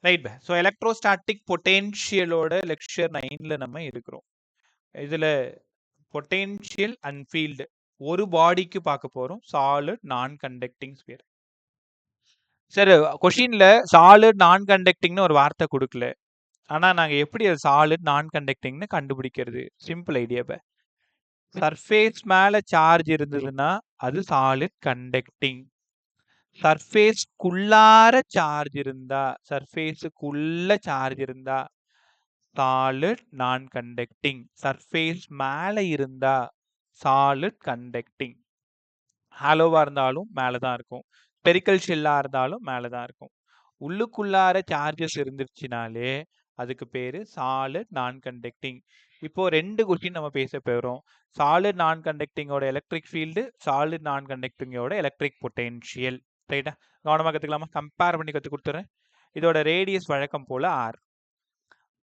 Right பே. So electrostatic பொட்டென்ஷியலோட lecture 9ல நம்ம இருக்கிறோம். இதுல பொட்டென்ஷியல் அண்ட் ஃபீல்டு ஒரு பாடிக்கு பார்க்க போறோம். Solid non conducting sphere. Sir கொஸ்டின்ல சாலிட் நான் கண்டக்டிங்னு ஒரு வார்த்தை கொடுக்கல. ஆனா நாங்க எப்படி அது சாலிட் நான் கண்டக்டிங்னு கண்டுபிடிக்கிறது? சிம்பிள் ஐடியா பே. சர்ஃபேஸ் மேல சார்ஜ் இருந்ததுன்னா அது சாலிட் கண்டக்டிங். சர்ஃபேஸ்க்குள்ளார சார்ஜ் இருந்தா, சர்ஃபேஸுக்குள்ள சார்ஜ் இருந்தா சாலிட் நான் கண்டக்டிங். சர்ஃபேஸ் மேல இருந்தா சாலிட் கண்டக்டிங். ஹாலோவா இருந்தாலும் மேல தான் இருக்கும். ஸ்பெரிக்கல் ஷெல்லா இருந்தாலும் மேல தான் இருக்கும். உள்ளுக்குள்ளார சார்ஜஸ் இருந்துச்சுனாலே அதுக்கு பேரு சாலிட் நான் கண்டக்டிங். இப்போ 2 கொஸ்டின் நம்ம பேச போறோம். சாலிட் நான் கண்டக்டிங்கோட எலக்ட்ரிக் ஃபீல்டு, சாலிட் நான் கண்டக்டிங்கோட எலக்ட்ரிக் பொட்டென்ஷியல். ரைட்டா? கவனமா கத்துக்கலாமா? கம்பேர் பண்ணி கத்து கொடுத்துறேன். இதோட ரேடியஸ் வழக்கம் போல r.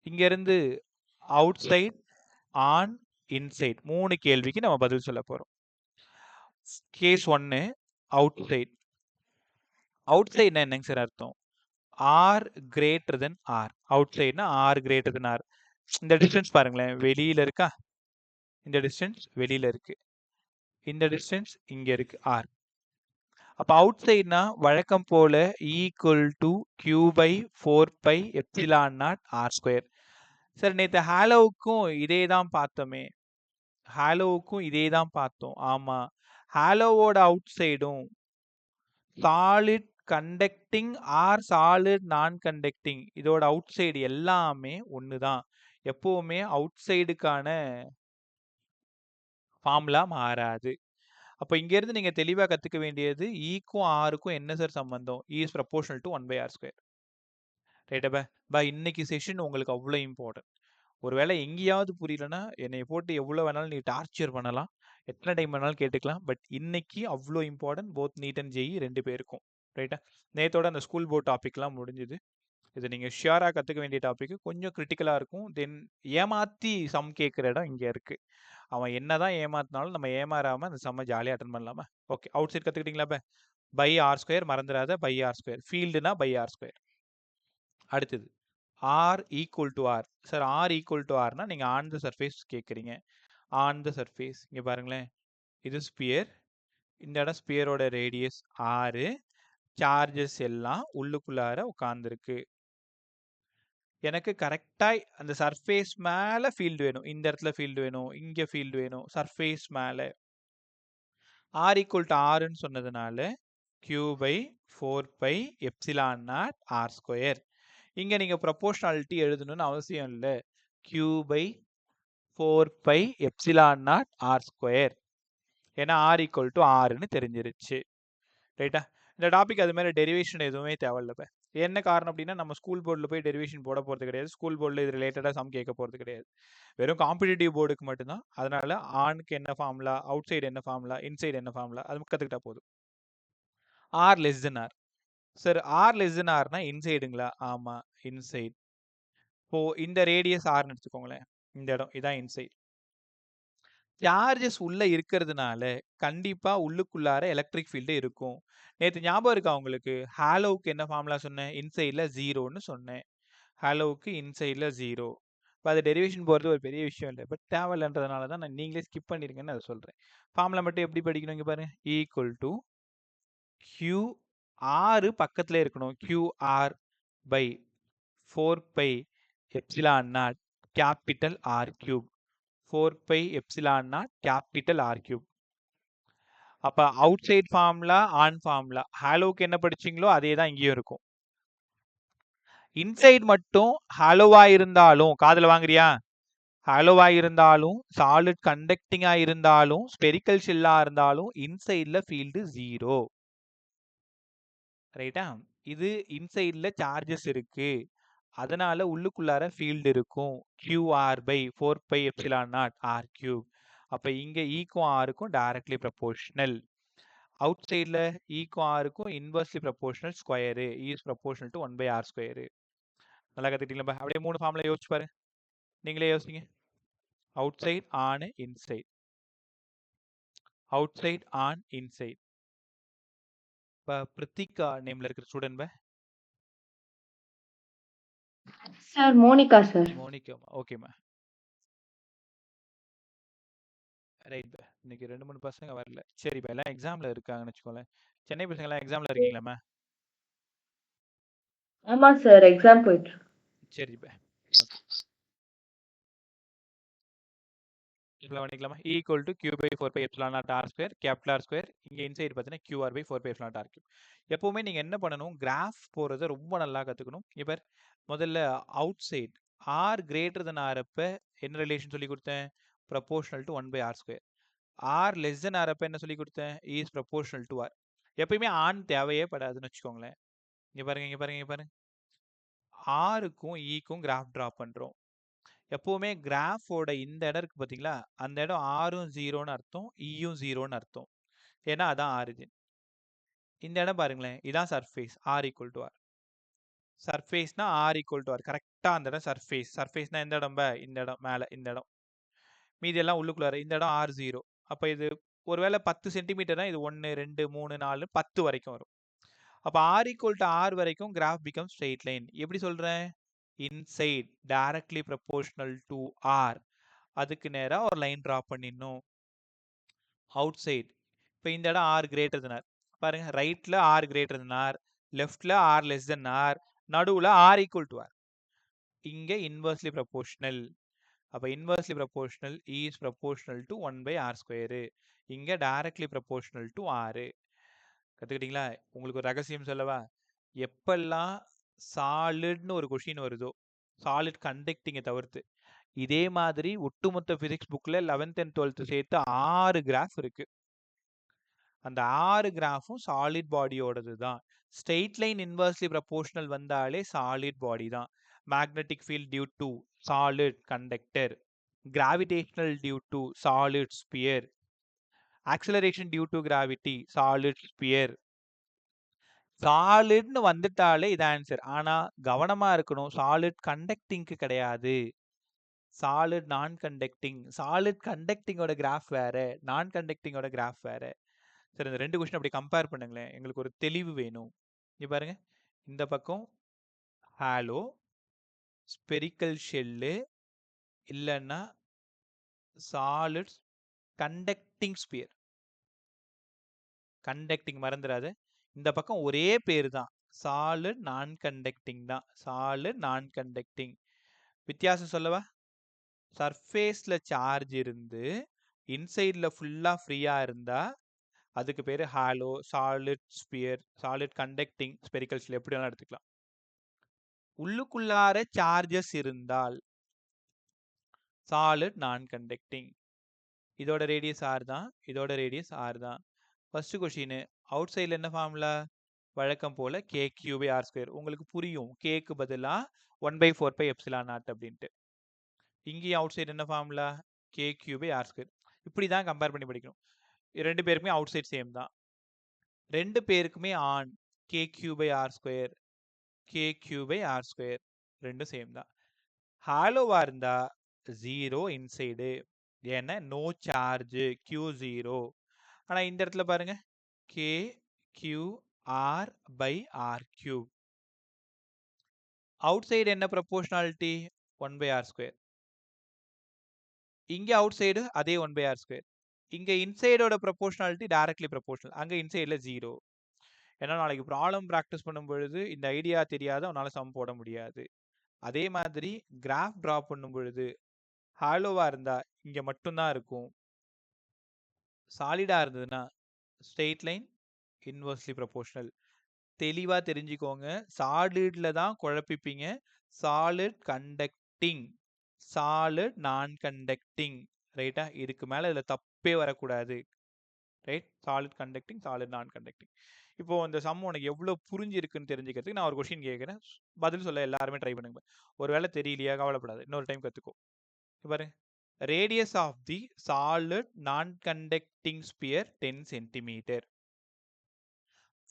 இங்க இருந்து அவுட் சைட், ஆன், இன்சைட் 3 கேள்விக்கு நம்ம பதில் சொல்ல போறோம். Case 1 outside. அவுட் சைட்னா என்னங்க சார் அர்த்தம்? r greater than r. அவுட் சைட்னா r greater than r. இந்த டிஸ்டன்ஸ் பாருங்களேன், வெளியில இருக்கா? இந்த டிஸ்டன்ஸ் வெளியில இருக்கு. இந்த டிஸ்டன்ஸ் இங்க இருக்கு r. அப்ப அவுட் சைட்னா வழக்கம் போல ஈக்குவல் டு q/4πε0r². சார் நேத்து ஹாலோவுக்கும் இதே தான் பார்த்தோமே. ஹாலோவுக்கும் இதே தான் பார்த்தோம். ஆமா. ஹாலோவோட அவுட் சைடும் solid conducting R solid non conducting இதோட அவுட் சைடு எல்லாமே ஒண்ணுதான். எப்பவுமே அவுட் சைடுக்கான ஃபார்முலா மாறாது. அப்ப இங்க இருந்து நீங்க தெளிவா கத்துக்க வேண்டியது ஈக்கும் ஆருக்கும் என்ன சார் சம்பந்தம்? Is proportional to 1/r². ரைட்டா பா? இன்னைக்கு செஷன் உங்களுக்கு அவ்வளோ இம்பார்ட்டன்ட். ஒருவேளை எங்கேயாவது புரியலன்னா என்னை போட்டு எவ்வளோ வேணாலும் நீ டார்ச்சர் பண்ணலாம், எத்தனை டைம் வேணாலும் கேட்டுக்கலாம். பட் இன்னைக்கு அவ்வளோ important both NEET and JEE 2 பேருக்கும். ரைட்டா? நேத்தோட அந்த ஸ்கூல் போர்ட் டாபிக்லாம் முடிஞ்சுது. இது நீங்கள் ஷியராக கற்றுக்க வேண்டிய டாபிக். கொஞ்சம் கிரிட்டிக்கலாக இருக்கும். தென் ஏமாற்றி சம் கேட்குற இடம் இங்கே இருக்குது. அவன் என்னதான் ஏமாத்தினாலும் நம்ம ஏமாறாமல் அந்த செம்ம ஜாலியாக அட்டன் பண்ணலாமா? ஓகே, அவுட் சைட் கற்றுக்கிட்டீங்களா? பை r², மறந்துடாத பை r². ஃபீல்டுனா பை r². அடுத்தது r equal to r. Sir r equal to rனா நீங்கள் ஆன் த சர்ஃபேஸ் கேட்குறீங்க. ஆன் த சர்ஃபேஸ் இங்கே பாருங்களேன், இது ஸ்பியர். இந்த இடம் ஸ்பியரோட ரேடியஸ் r. சார்ஜஸ் எல்லாம் உள்ளுக்குள்ளார உட்கார்ந்துருக்கு. எனக்கு கரெக்டாக அந்த சர்ஃபேஸ் மேலே ஃபீல்டு வேணும். இந்த இடத்துல ஃபீல்டு வேணும், இங்கே ஃபீல்டு வேணும். சர்ஃபேஸ் மேலே ஆர் ஈக்குவல் டு ஆர்ன்னு சொன்னதுனால q/4πε0r². இங்கே நீங்கள் ப்ரொபோர்ஷனாலிட்டி எழுதணும்னு அவசியம் இல்லை. q/4πε0r². ஏன்னா ஆர் ஈக்குவல் டு ஆர்ன்னு தெரிஞ்சிருச்சு. ரைட்டா? இந்த டாபிக் அது மாதிரி டெரிவேஷன் எதுவுமே தேவையில்லை. என்ன காரணம் அப்படின்னா நம்ம ஸ்கூல் போர்டில் போய் டெரிவேஷன் போட போகிறது கிடையாது. ஸ்கூல் போர்டில் இது ரிலேட்டடாக சம் கேட்க போகிறது கிடையாது. வெறும் காம்படிட்டிவ் போர்டுக்கு மட்டும்தான். அதனால ஆனுக்கு என்ன ஃபார்முலா, அவுட் சைடு என்ன ஃபார்முலா, இன்சைடு என்ன ஃபார்முலா, அது கற்றுக்கிட்டா போதும். R less than R. Sir R less than ஆர்னா இன்சைடுங்களா? ஆமாம், இன்சைடு. இப்போ இந்த ரேடியஸ் ஆர்னு எடுத்துக்கோங்களேன். இந்த இடம் இதான் இன்சைடு. சார்ஜஸ் உள்ள இருக்கிறதுனால கண்டிப்பா உள்ளுக்குள்ளார எலக்ட்ரிக் ஃபீல்டு இருக்கும். நேத்து ஞாபகம் இருக்கா உங்களுக்கு? ஹாலோவுக்கு என்ன ஃபார்முலா சொன்னேன்? இன்சைட்ல 0ன்னு சொன்னேன். ஹாலோவுக்கு இன்சைட்ல 0. இப்போ அது டெரிவேஷன் போகிறது ஒரு பெரிய விஷயம் இல்லை. பட் தேவையில்லைன்றதுனால தான் நான் நீங்களே ஸ்கிப் பண்ணிருங்கன்னு அதை சொல்கிறேன். ஃபார்முலா மட்டும் எப்படி படிக்கணும்? இங்கே பாருங்க, ஈக்குவல் டு கியூ ஆறு பக்கத்தில் இருக்கணும். QR by 4πε0 capital R3. 4πε0 capital R3. அப்ப outside formula, on formula. ஹாலோவுக்கு என்ன படிச்சீங்களோ அதே தான் இங்கேயும் இருக்கும். இன்சைட் மட்டும் ஹாலோவா இருந்தாலும், காதுல வாங்குறியா? ஹாலோவா இருந்தாலும், சாலிட் கண்டக்டிங்கா இருந்தாலும், ஸ்பெரிக்கல் ஷெல்லா இருந்தாலும் இன்சைட்ல ஃபீல்டு 0. ரைட்டா? இது இன்சைட்ல சார்ஜஸ் இருக்கு, அதனால உள்ளுக்குள்ளார ஃபீல்டு இருக்கும். QR by 4πε0 R3. அப்ப இங்க ஈக்கும் ஆருக்கும் டைரக்ட்லி ப்ரொபோர்ஷனல். அவுட் சைடில் ஈக்கும் ஆருக்கும் inversely proportional square. Is proportional to 1/r². நல்லா கற்றுக்கிட்டீங்களா? அப்படியே 3 ஃபார்முலா யோசிச்சு பாரு. நீங்களே யோசிங்க. Outside, on, inside. Outside, on, inside. இப்போ பிரித்திகா நேமில் இருக்கிற ஸ்டூடெண்ட் சார் மோனிகா சார். மோனிகாமா. ஓகேம்மா. ரைட் பா. இன்னைக்கு 2, 3 பசங்க வரல. சரிப்பா, எல்லாம் எக்ஸாம்ல இருக்காங்கன்னு வச்சுக்கோங்களேன். சென்னை பசங்க எல்லாம் எக்ஸாம்ல இருக்கீங்களாம்மா? ஆமா சார், எக்ஸாம் போயிட்டு இருக்கு. சரிப்பா. ஓகே. இப்ப பண்ணிக்கலாமா? E equal to Q by 4 pi epsilon naught R square, capital R square. இங்க இன்சைடு பார்த்தீங்கன்னா QR by 4 pi epsilon naught R cube. எப்பவுமே நீங்க என்ன பண்ணணும்? கிராஃப் போறத ரொம்ப நல்லா கத்துக்கணும். இப்ப முதல்ல out side R greater than R அப்ப என்ன ரிலேஷன் சொல்லி கொடுத்தேன்? proportional to 1 by R square. R less than R அப்ப என்ன சொல்லி கொடுத்தேன்? E is proportional to R. எப்பயுமே ஆன் தேவையே படாதுன்னு வச்சுக்கோங்களேன். இங்க பாருங்க, இங்க பாருங்க, இங்க பாருங்க. Rக்கும் Eக்கும் கிராஃப் டிரா பண்றோம். எப்பவுமே கிராஃபோட இந்த இடம் இருக்கு பாத்தீங்களா, அந்த இடம் ஆரும் ஜீரோன்னு அர்த்தம், ஈயும் ஜீரோன்னு அர்த்தம். ஏன்னா அதான் ஆரிஜின். இந்த இடம் பாருங்களேன், இதான் surface, R equal to R. சர்ஃபேஸ்னா ஆர் ஈக்குவல் டு ஆர், கரெக்டா அந்த இடம் சர்ஃபேஸ். சர்ஃபேஸ்னா எந்த இடம்? இந்த இடம் மேல, இந்த இடம். மீதி எல்லாம் உள்ளுக்குள்ளார. இந்த இடம் ஆர் ஜீரோ. அப்ப இது ஒருவேளை 10 சென்டிமீட்டர்னா இது 1, 2, 3, 4, 10 வரைக்கும் வரும். அப்ப ஆர் ஈக்குவல் டு ஆர் வரைக்கும் கிராஃப் பிகம் ஸ்ட்ரெயிட் லைன். எப்படி சொல்றேன்? Inside directly proportional to R. அதுக்கு நேரா ஒரு லைன் டிரா பண்ணிடணும். அவுட் சைட் இப்போ இந்த இடம் ஆர் கிரேட்டர் தன் ஆர். பாருங்க, ரைட்ல ஆர் கிரேட்டர் தன் ஆர், லெஃப்ட்ல ஆர் லெஸ் தன் ஆர், நடுவுல ஆர் ஈக்குவல் டு ஆர். இங்க இன்வெர்ஸ்லி ப்ரொபோர்ஷனல். அப்ப inversely proportional is proportional to 1 by R square. இங்க டைரக்ட்லி ப்ரொபோர்ஷனல் டு ஆர். கத்துக்கிட்டீங்களா? உங்களுக்கு ஒரு ரகசியம் சொல்லவா? எப்பெல்லாம் சாலிட்னு ஒரு கொஷின் வருதோ, சாலிட் கண்டக்டிங்கை தவிர்த்து, இதே மாதிரி ஒட்டுமொத்த பிசிக்ஸ் புக்ல 11th and 12th சேர்த்து 6 கிராஃப் இருக்கு. அந்த 6 கிராஃபும் சாலிட் பாடியோடது தான். ஸ்ட்ரெயிட் லைன் இன்வெர்ஸ்லி ப்ரொபோர்ஷனல் வந்தாலே சாலிட் பாடி தான். Magnetic field due to solid conductor, gravitational due to solid sphere, acceleration due to gravity solid sphere. சாலிட்னு வந்துட்டாலே இது ஆன்சர். ஆனா கவனமா இருக்கணும், சாலிட் கண்டக்டிங்க்கு கிடையாது. Solid non conducting. Solid கண்டக்டிங்கோட graph வேற, நான் கண்டக்டிங்கோட கிராஃப் வேற. சரி, இந்த 2 கொஸ்டின் அப்படி கம்பேர் பண்ணுங்களேன், எங்களுக்கு ஒரு தெளிவு வேணும். இங்க பாருங்க, இந்த பக்கம் ஹாலோ, ஸ்பெரிக்கல் ஷெல்லு, இல்லைன்னா சாலிட் கண்டக்டிங் ஸ்பியர். கண்டக்டிங் மறந்துடாது. இந்த பக்கம் ஒரே பேர் தான், சாலிட் நான் கண்டக்டிங் தான். Solid non conducting. வித்தியாசம் சொல்லவா? சர்ஃபேஸ்ல சார்ஜ் இருந்து இன்சைட்ல ஃபுல்லா ஃப்ரீயா இருந்தா அதுக்கு பேரு hollow, solid sphere, solid conducting, spherical shell, எப்படி வேணாலும் எடுத்துக்கலாம். உள்ளுக்குள்ளார சார்ஜஸ் இருந்தால் சாலிட் நான் கண்டக்டிங். இதோட ரேடியஸ் ஆர் தான், இதோட ரேடியஸ் ஆர் தான். ஃபர்ஸ்ட் கொஸ்டின், அவுட் சைடில் என்ன ஃபார்முலா? வழக்கம் போல K Q by R square. உங்களுக்கு புரியும், கேக்கு பதிலாக 1/4 பை எப்சிலான் நாட் அப்படின்ட்டு. இங்கேயும் அவுட் சைடு என்ன formula? K Q by R square. இப்படி தான் கம்பேர் பண்ணி படிக்கணும். 2 பேருக்குமே அவுட் சைட் சேம் தான். 2 பேருக்குமே on K Q by R square, K Q by R square, ரெண்டும் சேம் தான். ஹாலோவா இருந்தா 0 இன்சைடு, ஏன்னா நோ சார்ஜ், கியூ 0. ஆனா இந்த இடத்துல பாருங்க, K Q R by R cube. Outside என்ன ப்ரொபோர்ஷனாலிட்டி? 1 by R square. இங்க அவுட் சைடு அதே 1 பை ஆர் ஸ்கொயர். இங்க இன்சைடோட ப்ரொபோர்ஷனாலிட்டி டைரக்ட்லி ப்ரொபோர்ஷனல், அங்க இன்சைட்ல 0. ஏன்னா நாளைக்கு ப்ராப்ளம் ப்ராக்டிஸ் பண்ணும் பொழுது இந்த ஐடியா தெரியாத அவனால சம் போட முடியாது. அதே மாதிரி கிராஃப் டிரா பண்ணும் பொழுது ஹாலோவா இருந்தா இங்க மட்டும்தான் இருக்கும், சாலிடா இருந்ததுன்னா ஸ்ட்ரெயிட் லைன், இன்வெர்ஸ்லி ப்ரொபோர்ஷனல். தெளிவா தெரிஞ்சுக்கோங்க, சாலிட்ல தான் குழப்பிப்பீங்க. Solid conducting, solid non conducting, ரைட்டா? இதுக்கு மேல இதுல தப்பே வரக்கூடாது, right? Solid conducting, solid non conducting. இப்போ இந்த சம் உனக்கு எவ்வளவு புரிஞ்சிருக்குன்னு தெரிஞ்சுக்கிறதுக்கு நான் ஒரு கொஸ்டின் கேட்கிறேன், பதில் சொல்ல எல்லாருமே ட்ரை பண்ணுங்க. ஒருவேளை தெரியலையா, கவலைப்படாது, இன்னொரு டைம் கத்துக்கோ. பாரு, radius of the solid non-conducting sphere 10 centimeter.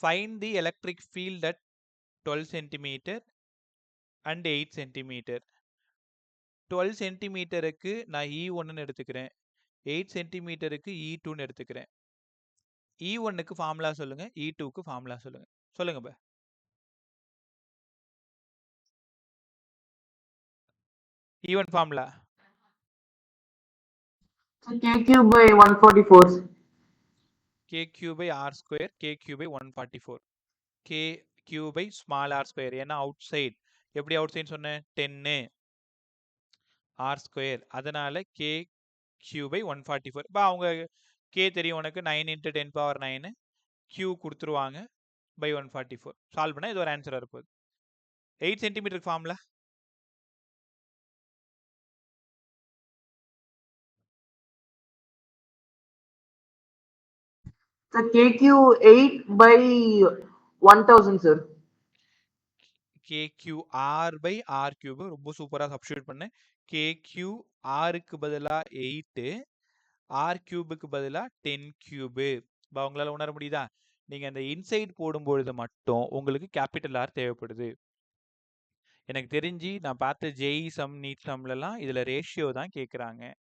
Find the electric field at 12 centimeter and 8 centimeter. 12 சென்டிமீட்டருக்கு நான் E1 எடுத்துக்கிறேன், 8 சென்டிமீட்டருக்கு E2 எடுத்துக்கிறேன். E1க்கு ஃபார்முலா சொல்லுங்க, E2க்கு ஃபார்முலா சொல்லுங்க. சொல்லுங்க பா. Even formula KQ by 144. KQ by R square, KQ by 144. KQ by small r square. ஏன்னா அவுட் சைட் எப்படி அவுட் சைட் சொன்னேன் 10 R square. அதனால KQ by 144. இப்போ அவங்க K தெரியும் உனக்கு 9 into 10 power 9. Q கொடுத்துருவாங்க by 144. சால்வ் பண்ணால் இது ஒரு ஆன்சராக இருப்பது. 8 centimetre formula So KQ 8 by 1000, sir. KQR by R cube ரொம்ப சூப்பராக சப்ஸ்டியூட் பண்ணேன். KQ Rக்கு பதிலாக 8, R கியூபுக்கு பதிலாக 10 கியூபு. இப்போ உங்களால் உணர முடியுதா? நீங்கள் அந்த இன்சைட் போடும்பொழுது மட்டும் உங்களுக்கு கேபிட்டல் ஆர் தேவைப்படுது. எனக்கு தெரிஞ்சு நான் பார்த்த ஜெய் சம் நீட் சம்லலாம் இதில் ரேஷியோ தான் கேட்குறாங்க.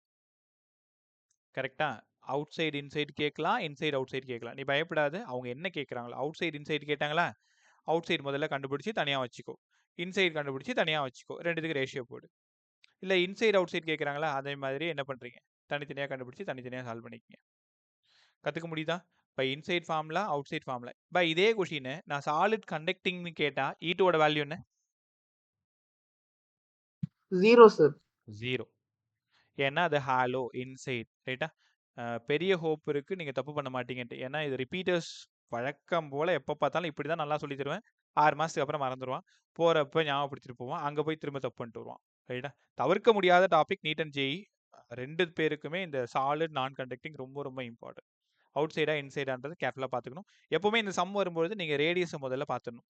கரெக்டா? அவுட் சைடு இன்சைடு கேட்கலாம், இன்சைடு அவுட் சைடு கேட்கலாம். நீ பயப்படாது, அவங்க என்ன கேட்குறாங்களோ அவுட் சைடு இன்சைடு கேட்டாங்களா, அவுட் சைடு முதல்ல கண்டுபிடிச்சி தனியாக வச்சுக்கோ, இன்சைடு கண்டுபிடிச்சி தனியாக வச்சுக்கோ, ரெண்டுத்துக்கு ரேஷியோ போடு. இல்லை இன்சைடு அவுட் சைடு கேட்குறாங்களா, அதே மாதிரி என்ன பண்ணுறீங்க, தனித்தனியாக கண்டுபிடிச்சி தனித்தனியாக சால்வ் பண்ணிக்கங்க. கற்றுக்க முடியுதா? இப்போ inside formula, outside formula. இப்போ இதே கொஷின் நான் சாலிட் கண்டக்டிங்னு கேட்டால் ஈட்டோட வேல்யூ என்ன? 0, sir. 0. ஏன்னா அது ஹாலோ இன்சைட். ரைட்டா? பெரிய ஹோப் இருக்குது நீங்கள் தப்பு பண்ண மாட்டீங்கன்ட்டு. ஏன்னா இது ரிப்பீட்டர்ஸ் வழக்கம் போல் எப்போ பார்த்தாலும் இப்படி தான் நல்லா சொல்லி தருவேன். 6 மாதத்துக்கு அப்புறம் மறந்துடுவான், போகிறப்ப ஞாபகப்படுத்திட்டு போவான், அங்கே போய் திரும்ப தப்பு பண்ணிட்டு வருவான். ரைட்டா? தவிர்க்க முடியாத டாபிக் நீட் அண்ட் ஜேஇ. 2 பேருக்குமே இந்த சாலிட் நான் கண்டக்டிங் ரொம்ப ரொம்ப இம்பார்ட்டன்ட். அவுட் சைடா இன்சைடான்றது கேர்ஃபுல்லாக பார்த்துக்கணும். எப்போவுமே இந்த சம் வரும்போது நீங்கள் ரேடியஸை முதல்ல பார்த்துடணும்.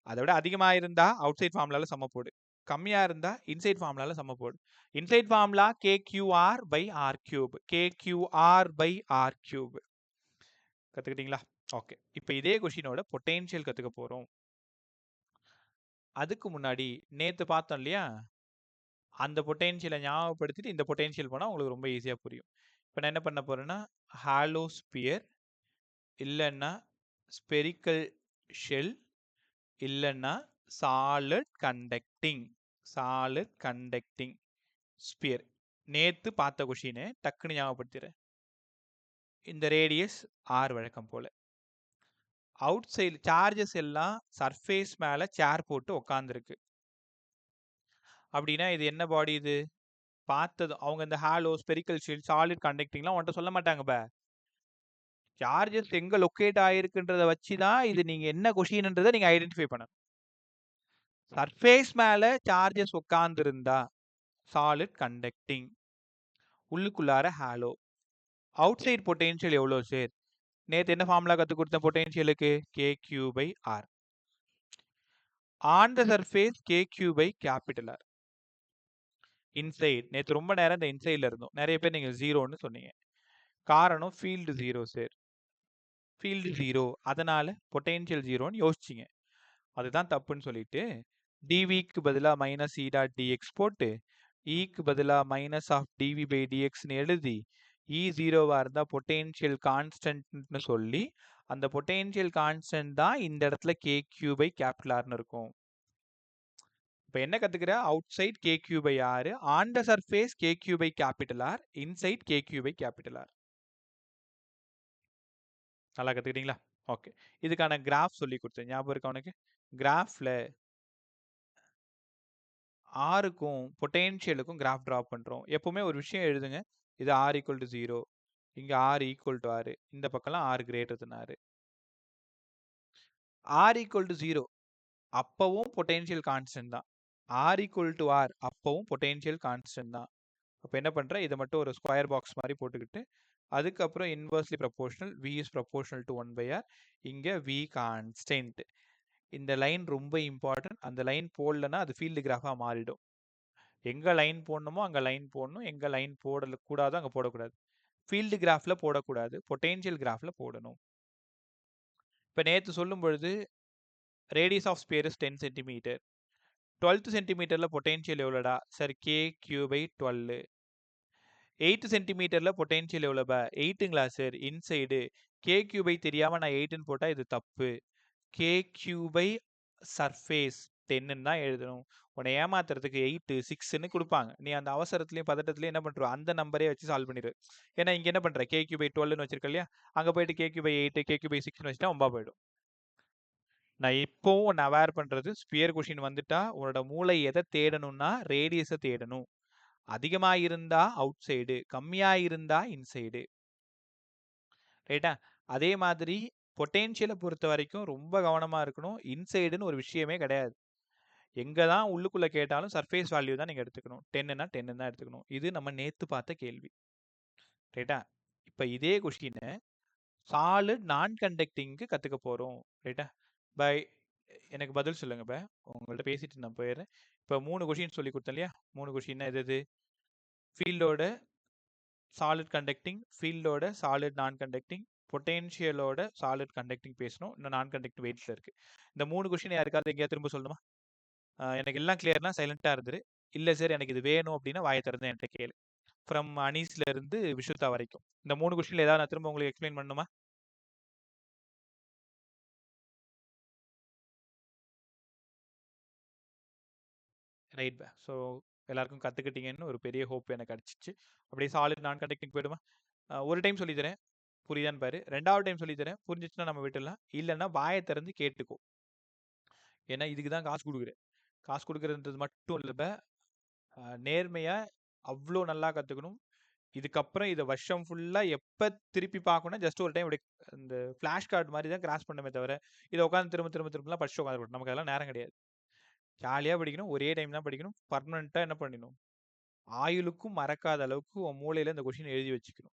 அதை விட அதிகமாக இருந்தால் அவுட் சைட் ஃபார்முலாவில் சம போடு, கம்மியாக இருந்தால் இன்சைட் ஃபார்முலாவில் சம போடு. Inside formula KQR by R cube. KQR by R cube. கற்றுக்கிட்டீங்களா? ஓகே. இப்போ இதே கொஷினோட பொட்டென்ஷியல் கற்றுக்க போகிறோம். அதுக்கு முன்னாடி நேற்று பார்த்தோம் இல்லையா, அந்த பொட்டென்ஷியலை ஞாபகப்படுத்திட்டு இந்த பொட்டென்ஷியல் போனால் உங்களுக்கு ரொம்ப ஈஸியாக புரியும். இப்போ நான் என்ன பண்ண போகிறேன்னா, ஹாலோ ஸ்பியர் இல்லைன்னா ஸ்பெரிக்கல் ஷெல் இல்லைன்னா சாலிட் கண்டக்டிங் ஸ்பியர். நேற்று பார்த்த கொஷினை டக்குன்னு ஞாபகப்படுத்துகிறேன். இந்த ரேடியஸ் ஆர் வழக்கம் போல். அவுட் சைடு சார்ஜஸ் எல்லாம் சர்ஃபேஸ் மேலே சேர் போட்டு உக்காந்துருக்கு. அப்படின்னா இது என்ன பாடி? இது பார்த்தது அவங்க இந்த ஹாலோ ஸ்பெரிக்கல் ஷீல்ட் சாலிட் கண்டக்டிங்லாம் உன்ட்ட சொல்ல மாட்டாங்க. சார்ஜஸ் எங்கே லொக்கேட் ஆகிருக்குன்றதை வச்சு தான் இது நீங்கள் என்ன கொஷின்ன்றதை நீங்கள் ஐடென்டிஃபை பண்ணணும். சர்ஃபேஸ் மேலே சார்ஜஸ் உட்காந்துருந்தா சாலிட் கண்டக்டிங், உள்ளுக்குள்ளார ஹாலோ. அவுட் சைட் பொட்டென்ஷியல் எவ்வளோ சார்? நேற்று என்ன ஃபார்முலா கற்றுக் கொடுத்த பொட்டென்ஷியலுக்கு? KQ by R. On the surface KQ by capital R. Inside நேற்று ரொம்ப நேரம் இந்த இன்சைடில் இருந்தோம். நிறைய பேர் நீங்கள் 0ன்னு சொன்னீங்க. காரணம் ஃபீல்டு 0 சார், ஃபீல்டு 0, அதனால் பொட்டென்ஷியல் 0ன்னு யோசிச்சிங்க. அதுதான் தப்புன்னு சொல்லிட்டு டிவிக்கு பதிலாக மைனஸ் இ டாட் டிஎக்ஸ் போட்டு இக்கு பதிலாக மைனஸ் ஆஃப் டிவி பை டிஎக்ஸ்னு எழுதி இ 0வாக இருந்தால் பொட்டென்ஷியல் கான்ஸ்டன்ட்னு சொல்லி அந்த பொட்டென்ஷியல் கான்ஸ்டன்ட் தான் இந்த இடத்துல KQ by capital Rன்னு இருக்கும். இப்போ என்ன கற்றுக்கிற? Outside KQ by R, on the surface KQ by capital R, inside KQ by capital R. நல்லா கற்றுக்கிட்டீங்களா? ஓகே. இதுக்கான கிராஃப் சொல்லி கொடுத்தேன், ஞாபகம் இருக்கா உனக்கு? கிராஃபில் ஆருக்கும் பொட்டென்ஷியலுக்கும் கிராஃப் ட்ரா பண்ணுறோம். எப்போவுமே ஒரு விஷயம் எழுதுங்க, இது R = 0, இங்கே R = R, இந்த பக்கம்லாம் R greater than R. R = 0 அப்பவும் பொட்டென்ஷியல் கான்ஸ்டன்ட் தான், R = R அப்பவும் பொட்டென்ஷியல் கான்ஸ்டன்ட் தான். அப்போ என்ன பண்ணுறேன், இதை மட்டும் ஒரு ஸ்கொயர் பாக்ஸ் மாதிரி போட்டுக்கிட்டு அதுக்கப்புறம் inversely proportional V is proportional to 1/R, இங்கே V கான்ஸ்டன்ட். இந்த லைன் ரொம்ப இம்பார்ட்டன்ட். அந்த லைன் போடலன்னா அது ஃபீல்டு கிராஃபாக மாறிடும். எங்கே லைன் போடணுமோ அங்கே லைன் போடணும், எங்கே லைன் போடக்கூடாதோ அங்கே போடக்கூடாது. ஃபீல்டு கிராஃபில் போடக்கூடாது, பொட்டென்ஷியல் கிராஃபில் போடணும். இப்போ நேற்று சொல்லும் பொழுது radius of sphere is 10 centimetre. 12th சென்டிமீட்டரில் பொட்டென்ஷியல் எவ்வளோடா சார்? KQ by 12. 8 சென்டிமீட்டரில் பொட்டென்ஷியல் எவ்வளோபா? 8ங்களா சார்? இன்சைடு KQ by தெரியாமல் நான் 8ன்னு போட்டால் இது தப்பு. KQ by சர்ஃபேஸ் 10ன்னு தான் எழுதணும். உன்னை ஏமாத்துறதுக்கு 8, 6ன்னு குடுப்பாங்க. நீ அந்த அவசரத்திலயும், பதட்டத்திலயும் என்ன பண்ருவ? அந்த நம்பரே வச்சு சால்வ் பண்ணிருவ. ஏன்னா, இங்க என்ன பண்ற? KQ/12ன்னு வச்சிருக்க இல்லையா? அங்க போயிட்டு KQ/8, KQ/6ன்னு வச்சுட்டா வம்பா போயிடும். நான் இப்பவும் உன்ன அவேர் பண்றது, ஸ்பியர் கொஸ்டின் வந்துட்டா, உன்னோட மூளை எத தேடணும்னா, ரேடியஸ தேடணும். அதிகமா இருந்தா அவுட் சைடு, கம்மியா இருந்தா இன்சைடு. ரைட்டா? அதே மாதிரி பொட்டென்ஷியல பொறுத்தவரைக்கும் ரொம்ப கவனமா இருக்கணும். இன்சைடுன்னு ஒரு விஷயமே கிடையாது. எங்க தான் உள்ளுக்குள்ள கேட்டாலும் சர்ஃபேஸ் வேல்யூ தான் நீங்க எடுத்துக்கணும். 10ன்னா 10 தான் எடுத்துக்கணும். இது நம்ம நேத்து பார்த்த கேள்வி. ரைட்டா? இப்ப இதே கொஸ்டின சாலிட் நான் கண்டக்டிங்க்கு கத்துக்க போறோம். ரைட்டா? பை எனக்கு பதில் சொல்லுங்க இப்ப. உங்கள்ட்ட பேசிட்டு நான் போயிடுறேன். இப்ப 3 கொஸ்டின் சொல்லிக் குடுத்தேன் இல்லையா? 3 கொஸ்டின்னா எது? ஃபீல்டோட solid conducting, ஃபீல்டோட solid non conducting, பொட்டென்ஷியலோட solid conducting பேசணும். இன்னும் நான் கண்டக்டிங் வெயிட்ல இருக்கு. இந்த 3 கொஸ்டின் யாருக்காவது எங்கேயாவது திரும்ப சொல்லணுமா? எனக்கு எல்லாம் கிளியர்னா சைலண்டா இருந்துரு. இல்ல சார் எனக்கு இது வேணும் அப்படின்னா வாய திறந்து என்கிட்ட கேளு. ஃப்ரம் அனீஸ்ல இருந்து விஷுதா வரைக்கும். இந்த 3 கொஸ்டின்ல ஏதாவது நான் திரும்ப உங்களுக்கு எக்ஸ்பிளைன் பண்ணணுமா? ரைட் பா. ஸோ எல்லாருக்கும் கத்துக்கிட்டீங்கன்னு ஒரு பெரிய ஹோப் எனக்கு கிடைச்சிச்சு. அப்படியே சாலிட் நான் கண்டக்டிங் போயிடுமா? ஒரு டைம் சொல்லி தரேன். புரியுதான்னு பாரு. 2வது டைம் சொல்லி தரேன். புரிஞ்சிச்சுன்னா நம்ம விட்டுடலாம். இல்லன்னா வாய திறந்து கேட்டுக்கோ. ஏன்னா இதுக்கு தான் காசு குடுக்குறேன். காசு குடுக்குறதுன்றது மட்டும் இல்ல பா. நேர்மையா அவ்ளோ நல்லா கத்துக்கணும். இதுக்கப்புறம் இத வருஷம் ஃபுல்லா எப்ப திருப்பி பார்க்கணும்னா, ஜஸ்ட் ஒரு டைம் அப்படியே இந்த ஃபிளாஷ் கார்டு மாரி தான் கிராஸ் பண்ணணுமே தவிர, இத உட்கார்ந்து திரும்ப திரும்ப திரும்பலாம் படிச்சுட்டு உட்காந்துருக்கணும். நமக்கு அதெல்லாம் நேரம் கிடையாது. ஜாலியா படிக்கணும். ஒரே டைம் தான் படிக்கணும். பெர்மனன்ட்டா என்ன பண்ணிடணும்? ஆயுளுக்கும் மறக்காத அளவுக்கு உன் மூளையில இந்த கொஸ்டின் எழுதி வச்சுக்கணும்.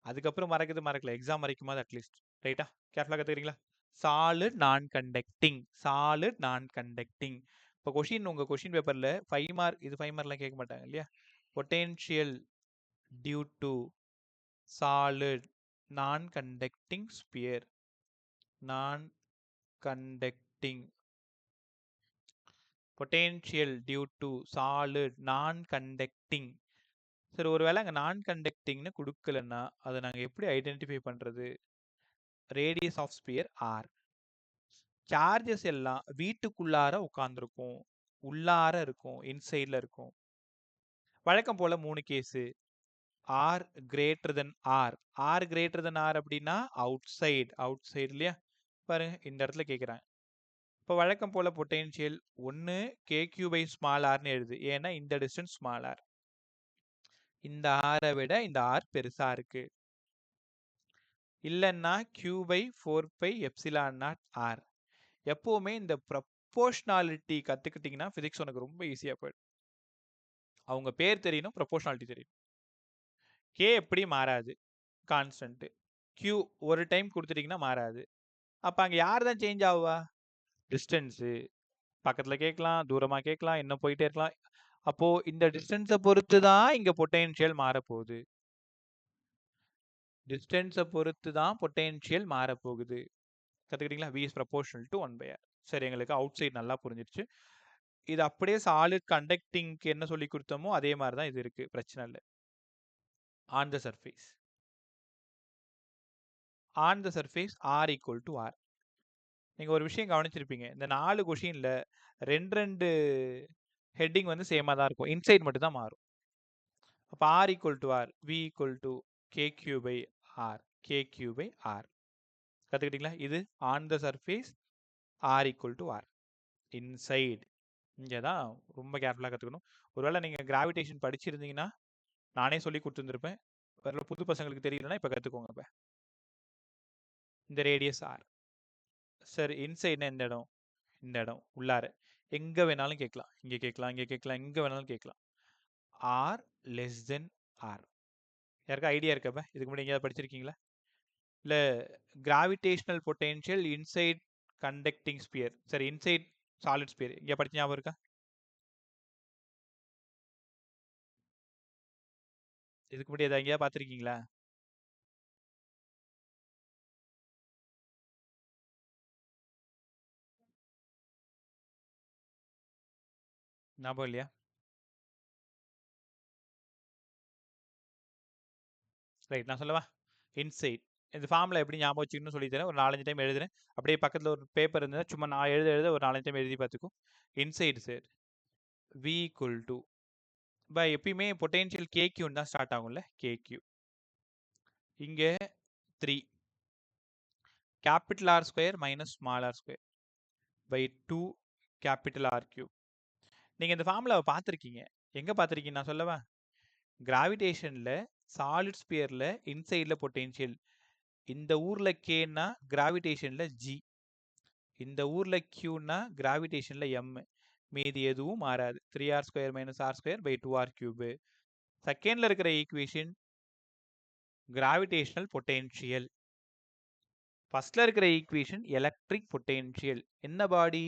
அதுக்கப்புறம் மறக்குது மறக்கல. எக்ஸாம் வரைக்குமாவது அட்லீஸ்ட். ரைட்டா? கேர்ஃபுல்லா கத்துக்கிறீங்களா? Solid non conducting. Solid non conducting. இப்போ கொஸ்டின் உங்க கொஸ்டின் பேப்பர்ல 5 மார்க் இது 5 மார்க்லாம் கேட்க மாட்டாங்க இல்லையா? Potential due to solid non-conducting sphere non-conducting potential due to solid non-conducting சரி ஒருவேளை அங்க நான் கண்டக்டிங்னு கொடுக்கலன்னா அதை நாங்க எப்படி ஐடென்டிஃபை பண்றது? Radius of sphere R. Charges எல்லாம் வீட்டுக்குள்ளார உட்கார்ந்துருக்கும், உள்ளார இருக்கும், இன்சைட்ல இருக்கும். வழக்கம் போல 3 case. R greater than R. R greater than R அப்படின்னா அவுட் சைடு, அவுட் சைடு இல்லையா? பாருங்க இந்த இடத்துல கேட்குறாங்க. இப்போ வழக்கம் போல பொட்டென்ஷியல் ஒன்று KQ பை ஸ்மால் ஆர்னு எழுது. ஏன்னா இந்த டிஸ்டன்ஸ் ஸ்மால் ஆர். இந்த ஆரை விட இந்த ஆர் பெருசா இருக்கு. இல்லைன்னா Q by 4 by epsilon naught R. எப்பவுமே இந்த ப்ரொபோர்ஷனாலிட்டி கத்துக்கிட்டீங்கன்னா பிசிக்ஸ் உனக்கு ரொம்ப ஈஸியா போயிடும். அவங்க பேர் தெரியணும், ப்ரொபோர்ஷனாலிட்டி தெரியும். K எப்படி மாறாது, கான்ஸ்டன்ட். Q ஒரு டைம் கொடுத்துட்டீங்கன்னா மாறாது. அப்ப அங்க யார் தான் சேஞ்ச் ஆகுவா? டிஸ்டன்ஸு. பக்கத்துல கேட்கலாம், தூரமா கேட்கலாம், இன்னும் போயிட்டே இருக்கலாம். அப்போ இந்த டிஸ்டன்ஸை பொறுத்து தான் இங்க பொட்டென்ஷியல் மாறப்போகுது. டிஸ்டன்ஸை பொறுத்து தான் பொட்டென்ஷியல் மாறப்போகுது. கத்துக்கிட்டீங்களா? V is proportional to 1/r. சரி, எங்களுக்கு அவுட் சைடு நல்லா புரிஞ்சிருச்சு. இது அப்படியே சாலிட் கண்டக்டிங்க்கு என்ன சொல்லி கொடுத்தோமோ அதே மாதிரி தான் இது இருக்கு. பிரச்சனை இல்லை. On the surface. On the surface R equal to R. நீங்க ஒரு விஷயம் கவனிச்சிருப்பீங்க. இந்த 4 கொஷின்ல 2 ஹெட்டிங் வந்து சேமா தான் இருக்கும். இன்சைட் மட்டும் தான் மாறும். அப்ப R equal to R, V equal to KQ by R, KQ by R. கத்துக்கிட்டீங்களா? இது on the surface R equal to R. Inside. இங்கே தான் ரொம்ப கேர்ஃபுல்லாக கற்றுக்கணும். ஒருவேளை நீங்கள் கிராவிடேஷன் படிச்சிருந்தீங்கன்னா நானே சொல்லி கொடுத்துருந்துருப்பேன். வேற புது பசங்களுக்கு தெரியலன்னா இப்போ கற்றுக்கோங்க. இப்போ இந்த ரேடியஸ் ஆர். சார் இன்சைட்னா எந்த இடம்? இந்த இடம் உள்ளார. எங்கே வேணாலும் கேட்கலாம். இங்கே கேட்கலாம், இங்கே கேட்கலாம், எங்கே வேணாலும் கேட்கலாம். R less than R. யாருக்கா ஐடியா இருக்கப்ப? இதுக்கு முன்னாடி எங்கேயாவது படிச்சிருக்கீங்களா? இல்லை gravitational potential inside conducting sphere, சரி இன்சைட் சாலிட் ஸ்பியர் இங்கே படிச்ச ஞாபகம் இருக்கா? இதுக்கு முன்னாடி எதாவது எங்கேயாவது பார்த்துருக்கீங்களா? ஞாபகம் இல்லையா? ரைட், நான் சொல்லவா? இன்சைட் இந்த ஃபார்முலா எப்படி ஞாபகம் வச்சுக்கணும்னு சொல்லி தரேன். ஒரு 4, 5 டைம் எழுதுறேன். அப்படியே பக்கத்துல ஒரு பேப்பர் இருந்ததுன்னா சும்மா நான் எழுத ஒரு 4, 5 டைம் எழுதி பார்த்துக்கோ. Inside sir V equal to எப்பயுமே பொட்டென்ஷியல் KQன்னு தான் ஸ்டார்ட் ஆகும்ல, KQ. இங்க 3 capital R square minus small r square by 2 capital R cube. நீங்க இந்த ஃபார்முலாவை பார்த்துருக்கீங்க. எங்க பார்த்துருக்கீங்க நான் சொல்லவா? கிராவிடேஷன்ல சாலிட் ஸ்பியர்ல இன்சைட்ல பொட்டென்ஷியல். இந்த ஊர்ல Kன்னா கிராவிடேஷன்ல G, இந்த ஊர்ல Qன்னா கிராவிடேஷன்ல M. மீதி எதுவும் மாறாது. 3r square minus r square by 2r cube. செகண்ட்ல இருக்கிற ஈக்குவேஷன் கிராவிடேஷனல் பொட்டென்ஷியல். ஃபர்ஸ்ட்ல இருக்கிற ஈக்குவேஷன் எலக்ட்ரிக் பொட்டென்ஷியல். என்ன பாடி?